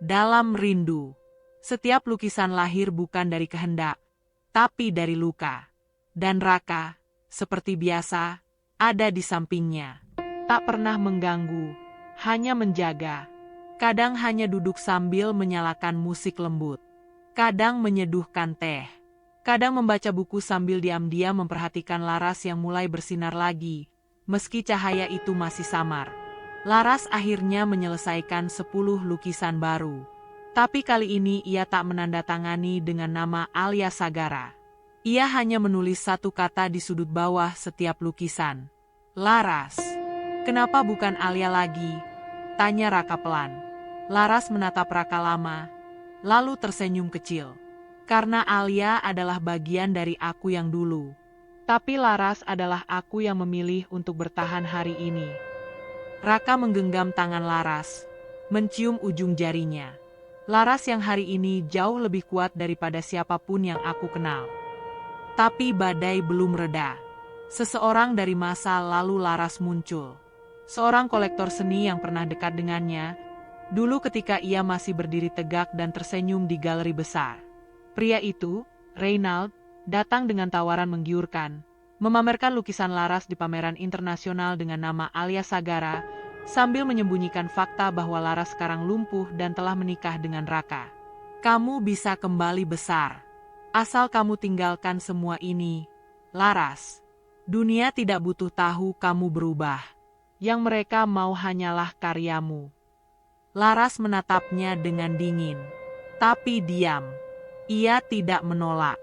dalam rindu. Setiap lukisan lahir bukan dari kehendak, tapi dari luka. Dan Raka, seperti biasa, ada di sampingnya. Tak pernah mengganggu, hanya menjaga. Kadang hanya duduk sambil menyalakan musik lembut. Kadang menyeduhkan teh. Kadang membaca buku sambil diam-diam memperhatikan Laras yang mulai bersinar lagi, meski cahaya itu masih samar. Laras akhirnya menyelesaikan 10 lukisan baru. Tapi kali ini ia tak menandatangani dengan nama Alia Sagara. Ia hanya menulis satu kata di sudut bawah setiap lukisan. "Laras." "Kenapa bukan Alia lagi?" tanya Raka pelan. Laras menatap Raka lama, lalu tersenyum kecil. "Karena Alia adalah bagian dari aku yang dulu. Tapi Laras adalah aku yang memilih untuk bertahan hari ini." Raka menggenggam tangan Laras, mencium ujung jarinya. "Laras yang hari ini jauh lebih kuat daripada siapapun yang aku kenal." Tapi badai belum reda. Seseorang dari masa lalu Laras muncul. Seorang kolektor seni yang pernah dekat dengannya, dulu ketika ia masih berdiri tegak dan tersenyum di galeri besar. Pria itu, Reynald, datang dengan tawaran menggiurkan, memamerkan lukisan Laras di pameran internasional dengan nama Alia Sagara, sambil menyembunyikan fakta bahwa Laras sekarang lumpuh dan telah menikah dengan Raka. "Kamu bisa kembali besar, asal kamu tinggalkan semua ini, Laras. Dunia tidak butuh tahu kamu berubah. Yang mereka mau hanyalah karyamu." Laras menatapnya dengan dingin, tapi diam. Ia tidak menolak,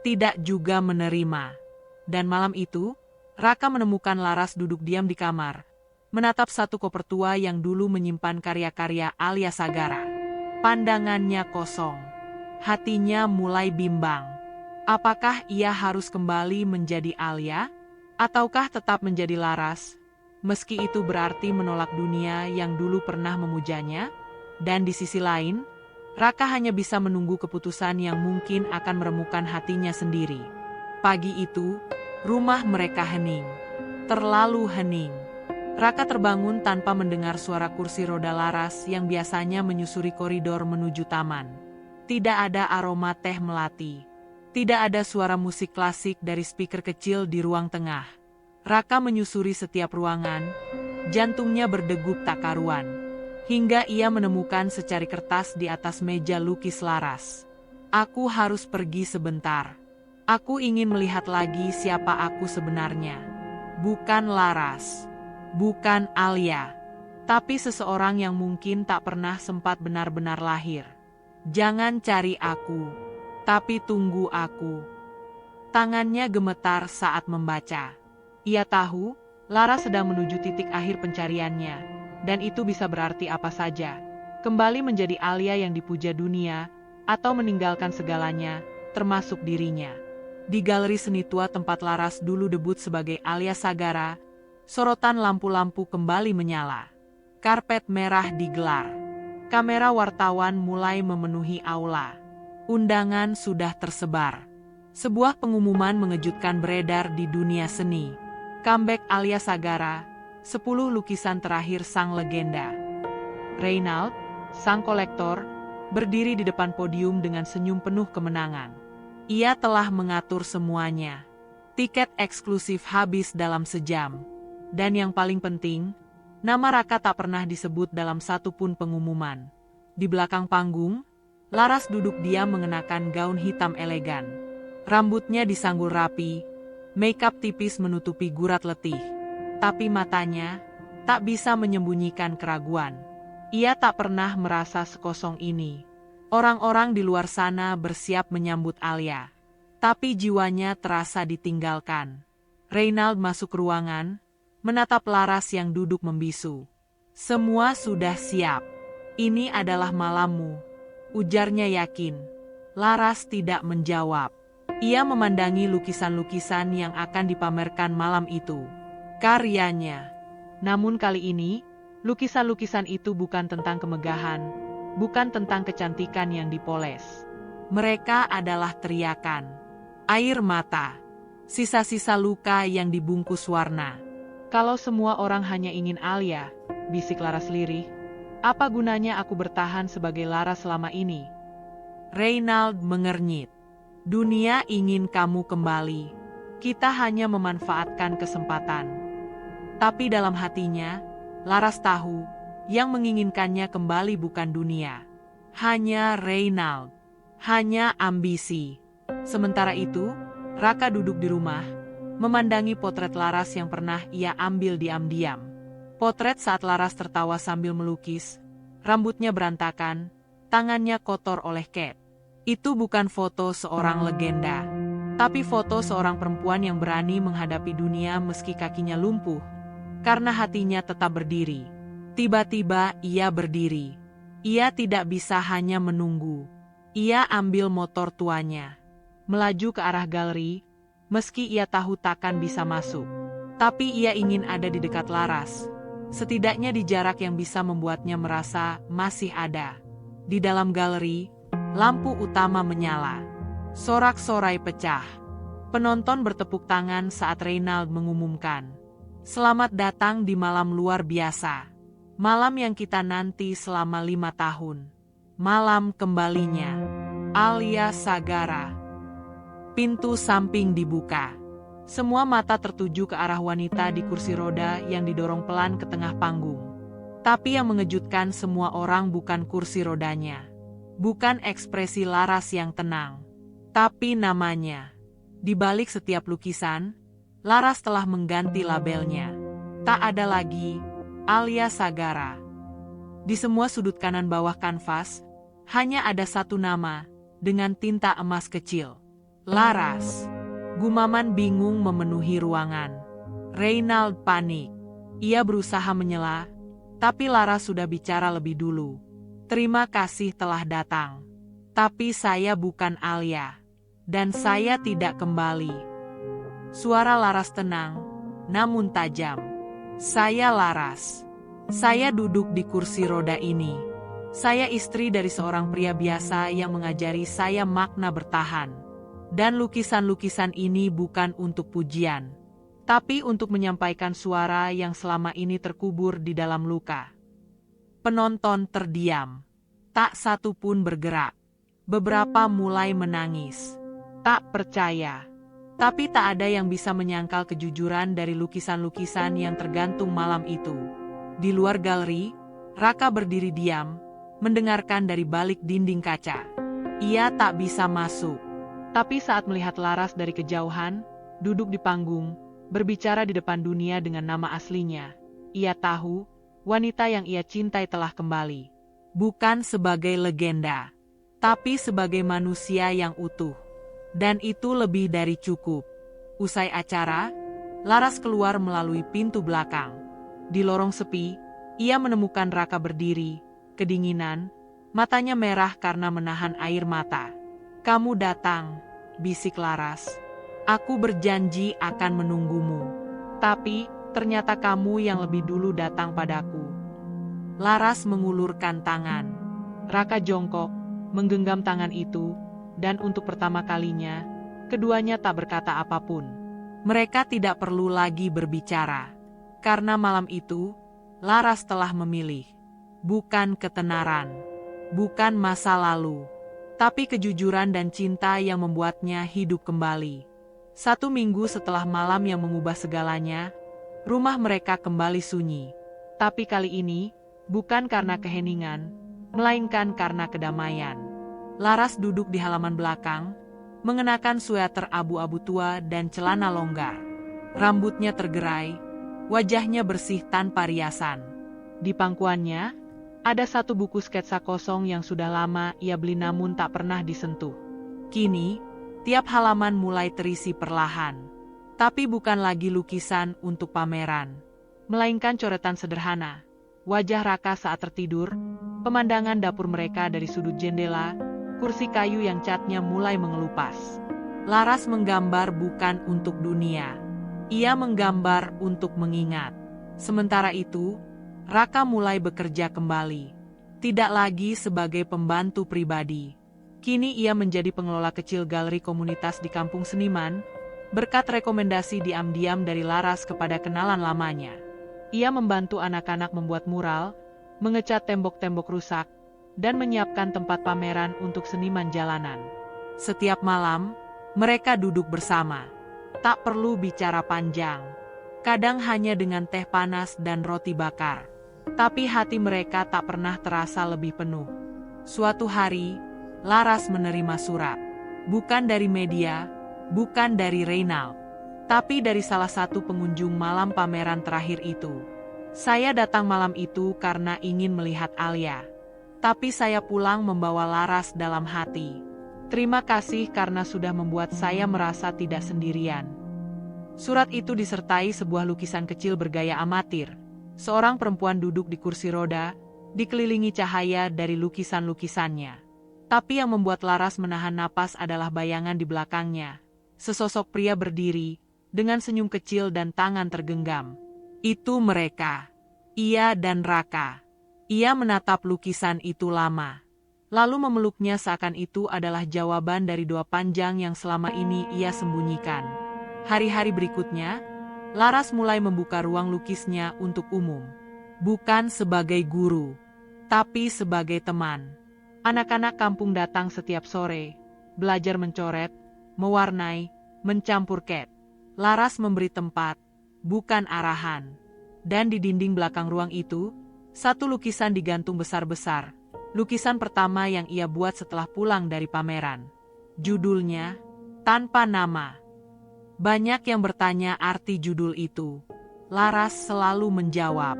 tidak juga menerima. Dan malam itu, Raka menemukan Laras duduk diam di kamar, menatap satu koper tua yang dulu menyimpan karya-karya Alia Sagara. Pandangannya kosong, hatinya mulai bimbang. Apakah ia harus kembali menjadi Alia, ataukah tetap menjadi Laras? Meski itu berarti menolak dunia yang dulu pernah memujanya, dan di sisi lain, Raka hanya bisa menunggu keputusan yang mungkin akan meremukkan hatinya sendiri. Pagi itu, rumah mereka hening. Terlalu hening. Raka terbangun tanpa mendengar suara kursi roda Laras yang biasanya menyusuri koridor menuju taman. Tidak ada aroma teh melati. Tidak ada suara musik klasik dari speaker kecil di ruang tengah. Raka menyusuri setiap ruangan, jantungnya berdegup tak karuan, hingga ia menemukan secari kertas di atas meja lukis Laras. "Aku harus pergi sebentar. Aku ingin melihat lagi siapa aku sebenarnya. Bukan Laras, bukan Alia, tapi seseorang yang mungkin tak pernah sempat benar-benar lahir. Jangan cari aku, tapi tunggu aku." Tangannya gemetar saat membaca. Ia tahu, Laras sedang menuju titik akhir pencariannya, dan itu bisa berarti apa saja. Kembali menjadi Alia yang dipuja dunia, atau meninggalkan segalanya, termasuk dirinya. Di galeri seni tua tempat Laras dulu debut sebagai Alia Sagara, sorotan lampu-lampu kembali menyala. Karpet merah digelar. Kamera wartawan mulai memenuhi aula. Undangan sudah tersebar. Sebuah pengumuman mengejutkan beredar di dunia seni. Comeback Alia Sagara, 10 lukisan terakhir sang legenda. Reynald, sang kolektor, berdiri di depan podium dengan senyum penuh kemenangan. Ia telah mengatur semuanya. Tiket eksklusif habis dalam sejam. Dan yang paling penting, nama Raka tak pernah disebut dalam satupun pengumuman. Di belakang panggung, Laras duduk diam mengenakan gaun hitam elegan. Rambutnya disanggul rapi, makeup tipis menutupi gurat letih. Tapi matanya tak bisa menyembunyikan keraguan. Ia tak pernah merasa sekosong ini. Orang-orang di luar sana bersiap menyambut Alia. Tapi jiwanya terasa ditinggalkan. Reynald masuk ruangan, menatap Laras yang duduk membisu. Semua sudah siap. Ini adalah malammu, ujarnya yakin. Laras tidak menjawab. Ia memandangi lukisan-lukisan yang akan dipamerkan malam itu. Karyanya. Namun kali ini, lukisan-lukisan itu bukan tentang kemegahan, bukan tentang kecantikan yang dipoles. Mereka adalah teriakan, air mata, sisa-sisa luka yang dibungkus warna. Kalau semua orang hanya ingin Alia, bisik Laras lirih, apa gunanya aku bertahan sebagai Laras selama ini? Reynald mengernyit. Dunia ingin kamu kembali. Kita hanya memanfaatkan kesempatan. Tapi dalam hatinya, Laras tahu, yang menginginkannya kembali bukan dunia. Hanya Reynald. Hanya ambisi. Sementara itu, Raka duduk di rumah, memandangi potret Laras yang pernah ia ambil diam-diam. Potret saat Laras tertawa sambil melukis, rambutnya berantakan, tangannya kotor oleh cat. Itu bukan foto seorang legenda, tapi foto seorang perempuan yang berani menghadapi dunia meski kakinya lumpuh, karena hatinya tetap berdiri. Tiba-tiba ia berdiri. Ia tidak bisa hanya menunggu. Ia ambil motor tuanya, melaju ke arah galeri, meski ia tahu takkan bisa masuk. Tapi ia ingin ada di dekat Laras. Setidaknya di jarak yang bisa membuatnya merasa masih ada. Di dalam galeri, lampu utama menyala. Sorak-sorai pecah. Penonton bertepuk tangan saat Reynald mengumumkan, "Selamat datang di malam luar biasa. Malam yang kita nanti selama 5 tahun. Malam kembalinya. Alia Sagara." Pintu samping dibuka. Semua mata tertuju ke arah wanita di kursi roda yang didorong pelan ke tengah panggung. Tapi yang mengejutkan semua orang bukan kursi rodanya. Bukan ekspresi Laras yang tenang. Tapi namanya. Di balik setiap lukisan, Laras telah mengganti labelnya. Tak ada lagi Alia Sagara. Di semua sudut kanan bawah kanvas, hanya ada satu nama, dengan tinta emas kecil. Laras. Gumaman bingung memenuhi ruangan. Reynald panik. Ia berusaha menyela, tapi Laras sudah bicara lebih dulu. "Terima kasih telah datang. Tapi saya bukan Alia. Dan saya tidak kembali." Suara Laras tenang, namun tajam. "Saya Laras. Saya duduk di kursi roda ini. Saya istri dari seorang pria biasa yang mengajari saya makna bertahan. Dan lukisan-lukisan ini bukan untuk pujian, tapi untuk menyampaikan suara yang selama ini terkubur di dalam luka." Penonton terdiam. Tak satu pun bergerak. Beberapa mulai menangis. Tak percaya. Tapi tak ada yang bisa menyangkal kejujuran dari lukisan-lukisan yang tergantung malam itu. Di luar galeri, Raka berdiri diam, mendengarkan dari balik dinding kaca. Ia tak bisa masuk. Tapi saat melihat Laras dari kejauhan, duduk di panggung, berbicara di depan dunia dengan nama aslinya, ia tahu, wanita yang ia cintai telah kembali. Bukan sebagai legenda, tapi sebagai manusia yang utuh. Dan itu lebih dari cukup. Usai acara, Laras keluar melalui pintu belakang. Di lorong sepi, ia menemukan Raka berdiri, kedinginan, matanya merah karena menahan air mata. "Kamu datang," bisik Laras. "Aku berjanji akan menunggumu. Tapi, ternyata kamu yang lebih dulu datang padaku." Laras mengulurkan tangan. Raka jongkok, menggenggam tangan itu, dan untuk pertama kalinya, keduanya tak berkata apapun. Mereka tidak perlu lagi berbicara. Karena malam itu, Laras telah memilih. bukan ketenaran, bukan masa lalu, tapi kejujuran dan cinta yang membuatnya hidup kembali. 1 minggu setelah malam yang mengubah segalanya, rumah mereka kembali sunyi. Tapi kali ini, bukan karena keheningan, melainkan karena kedamaian. Laras duduk di halaman belakang, mengenakan sweater abu-abu tua dan celana longgar. Rambutnya tergerai, wajahnya bersih tanpa riasan. Di pangkuannya, ada satu buku sketsa kosong yang sudah lama ia beli namun tak pernah disentuh. Kini, tiap halaman mulai terisi perlahan. Tapi bukan lagi lukisan untuk pameran, melainkan coretan sederhana. Wajah Raka saat tertidur, pemandangan dapur mereka dari sudut jendela, kursi kayu yang catnya mulai mengelupas. Laras menggambar bukan untuk dunia. Ia menggambar untuk mengingat. Sementara itu, Raka mulai bekerja kembali. Tidak lagi sebagai pembantu pribadi. Kini ia menjadi pengelola kecil galeri komunitas di kampung seniman, berkat rekomendasi diam-diam dari Laras kepada kenalan lamanya. Ia membantu anak-anak membuat mural, mengecat tembok-tembok rusak, dan menyiapkan tempat pameran untuk seniman jalanan. Setiap malam, mereka duduk bersama. Tak perlu bicara panjang. Kadang hanya dengan teh panas dan roti bakar. Tapi hati mereka tak pernah terasa lebih penuh. Suatu hari, Laras menerima surat. Bukan dari media, bukan dari Reynald, tapi dari salah satu pengunjung malam pameran terakhir itu. Saya datang malam itu karena ingin melihat Alia. Tapi saya pulang membawa Laras dalam hati. Terima kasih karena sudah membuat saya merasa tidak sendirian. Surat itu disertai sebuah lukisan kecil bergaya amatir. Seorang perempuan duduk di kursi roda, dikelilingi cahaya dari lukisan-lukisannya. Tapi yang membuat Laras menahan napas adalah bayangan di belakangnya. Sesosok pria berdiri, dengan senyum kecil dan tangan tergenggam. Itu mereka. Ia dan Raka. Ia menatap lukisan itu lama. Lalu memeluknya seakan itu adalah jawaban dari doa panjang yang selama ini ia sembunyikan. Hari-hari berikutnya, Laras mulai membuka ruang lukisnya untuk umum. Bukan sebagai guru, tapi sebagai teman. Anak-anak kampung datang setiap sore, belajar mencoret, mewarnai, mencampur cat. Laras memberi tempat, bukan arahan. Dan di dinding belakang ruang itu, satu lukisan digantung besar-besar. Lukisan pertama yang ia buat setelah pulang dari pameran. Judulnya, Tanpa Nama. Banyak yang bertanya arti judul itu. Laras selalu menjawab,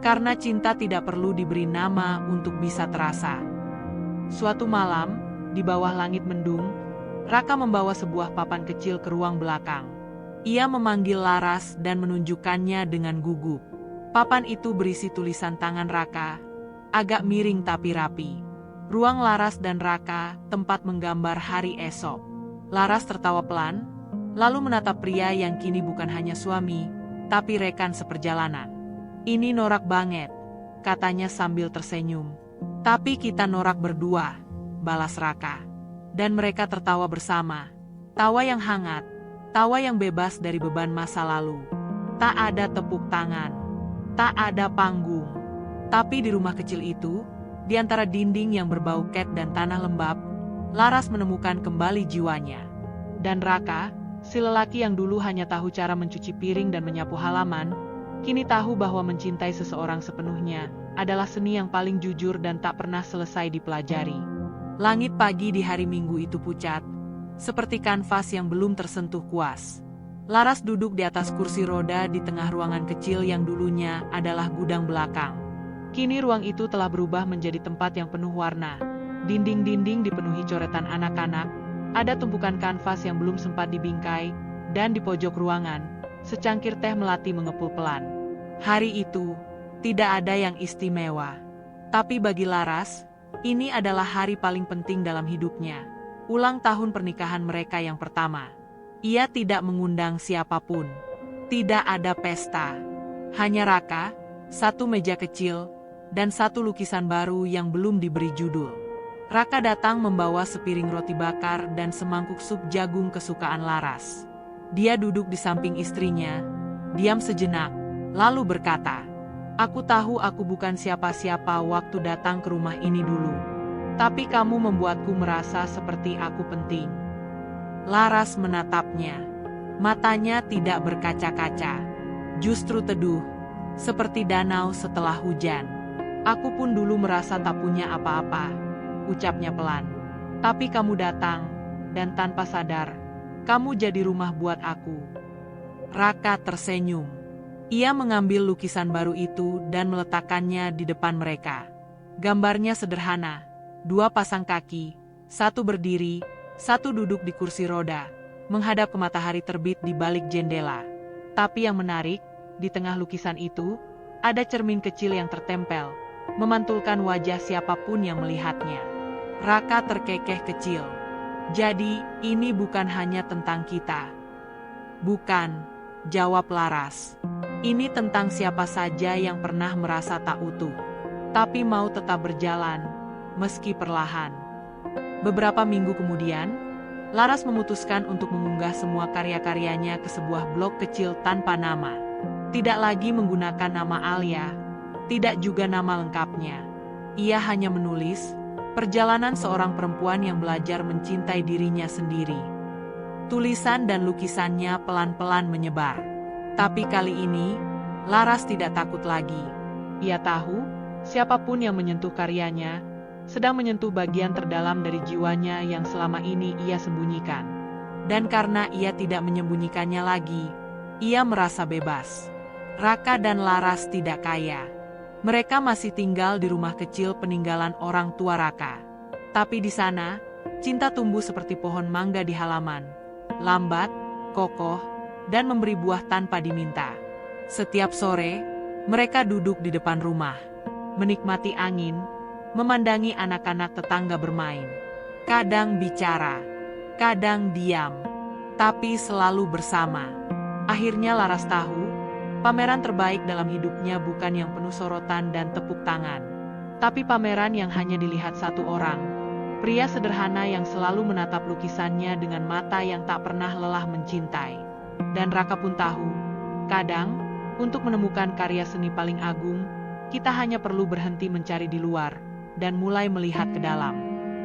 karena cinta tidak perlu diberi nama untuk bisa terasa. Suatu malam, di bawah langit mendung, Raka membawa sebuah papan kecil ke ruang belakang. Ia memanggil Laras dan menunjukkannya dengan gugup. Papan itu berisi tulisan tangan Raka, agak miring tapi rapi. Ruang Laras dan Raka, tempat menggambar hari esok. Laras tertawa pelan, lalu menatap pria yang kini bukan hanya suami, tapi rekan seperjalanan. Ini norak banget, katanya sambil tersenyum. Tapi kita norak berdua, balas Raka. Dan mereka tertawa bersama. Tawa yang hangat, tawa yang bebas dari beban masa lalu. Tak ada tepuk tangan, tak ada panggung. Tapi di rumah kecil itu, di antara dinding yang berbau cat dan tanah lembab, Laras menemukan kembali jiwanya. Dan Raka, si lelaki yang dulu hanya tahu cara mencuci piring dan menyapu halaman, kini tahu bahwa mencintai seseorang sepenuhnya adalah seni yang paling jujur dan tak pernah selesai dipelajari. Langit pagi di hari Minggu itu pucat, seperti kanvas yang belum tersentuh kuas. Laras duduk di atas kursi roda di tengah ruangan kecil yang dulunya adalah gudang belakang. Kini ruang itu telah berubah menjadi tempat yang penuh warna. Dinding-dinding dipenuhi coretan anak-anak, ada tumpukan kanvas yang belum sempat dibingkai, dan di pojok ruangan, secangkir teh melati mengepul pelan. Hari itu, tidak ada yang istimewa. Tapi bagi Laras, ini adalah hari paling penting dalam hidupnya. Ulang tahun pernikahan mereka yang pertama. Ia tidak mengundang siapapun. Tidak ada pesta. Hanya Raka, satu meja kecil, dan satu lukisan baru yang belum diberi judul. Raka datang membawa sepiring roti bakar dan semangkuk sup jagung kesukaan Laras. Dia duduk di samping istrinya, diam sejenak, lalu berkata, Aku tahu aku bukan siapa-siapa waktu datang ke rumah ini dulu. Tapi kamu membuatku merasa seperti aku penting. Laras menatapnya. Matanya tidak berkaca-kaca. Justru teduh, seperti danau setelah hujan. Aku pun dulu merasa tak punya apa-apa, ucapnya pelan. Tapi kamu datang, dan tanpa sadar, kamu jadi rumah buat aku. Raka tersenyum. Ia mengambil lukisan baru itu dan meletakkannya di depan mereka. Gambarnya sederhana, 2 pasang kaki, 1 berdiri, 1 duduk di kursi roda, menghadap ke matahari terbit di balik jendela. Tapi yang menarik, di tengah lukisan itu, ada cermin kecil yang tertempel, memantulkan wajah siapapun yang melihatnya. Raka terkekeh kecil. Jadi, ini bukan hanya tentang kita. Bukan, jawab Laras. Ini tentang siapa saja yang pernah merasa tak utuh, tapi mau tetap berjalan, meski perlahan. Beberapa minggu kemudian, Laras memutuskan untuk mengunggah semua karya-karyanya ke sebuah blog kecil tanpa nama. Tidak lagi menggunakan nama Alia, tidak juga nama lengkapnya. Ia hanya menulis, perjalanan seorang perempuan yang belajar mencintai dirinya sendiri. Tulisan dan lukisannya pelan-pelan menyebar. Tapi kali ini, Laras tidak takut lagi. Ia tahu, siapapun yang menyentuh karyanya, sedang menyentuh bagian terdalam dari jiwanya yang selama ini ia sembunyikan. Dan karena ia tidak menyembunyikannya lagi, ia merasa bebas. Raka dan Laras tidak kaya. Mereka masih tinggal di rumah kecil peninggalan orang tua Raka. Tapi di sana, cinta tumbuh seperti pohon mangga di halaman. Lambat, kokoh, dan memberi buah tanpa diminta. Setiap sore, mereka duduk di depan rumah, menikmati angin, memandangi anak-anak tetangga bermain. Kadang bicara, kadang diam, tapi selalu bersama. Akhirnya Laras tahu, pameran terbaik dalam hidupnya bukan yang penuh sorotan dan tepuk tangan, tapi pameran yang hanya dilihat satu orang. Pria sederhana yang selalu menatap lukisannya dengan mata yang tak pernah lelah mencintai. Dan Raka pun tahu, kadang, untuk menemukan karya seni paling agung, kita hanya perlu berhenti mencari di luar, dan mulai melihat ke dalam.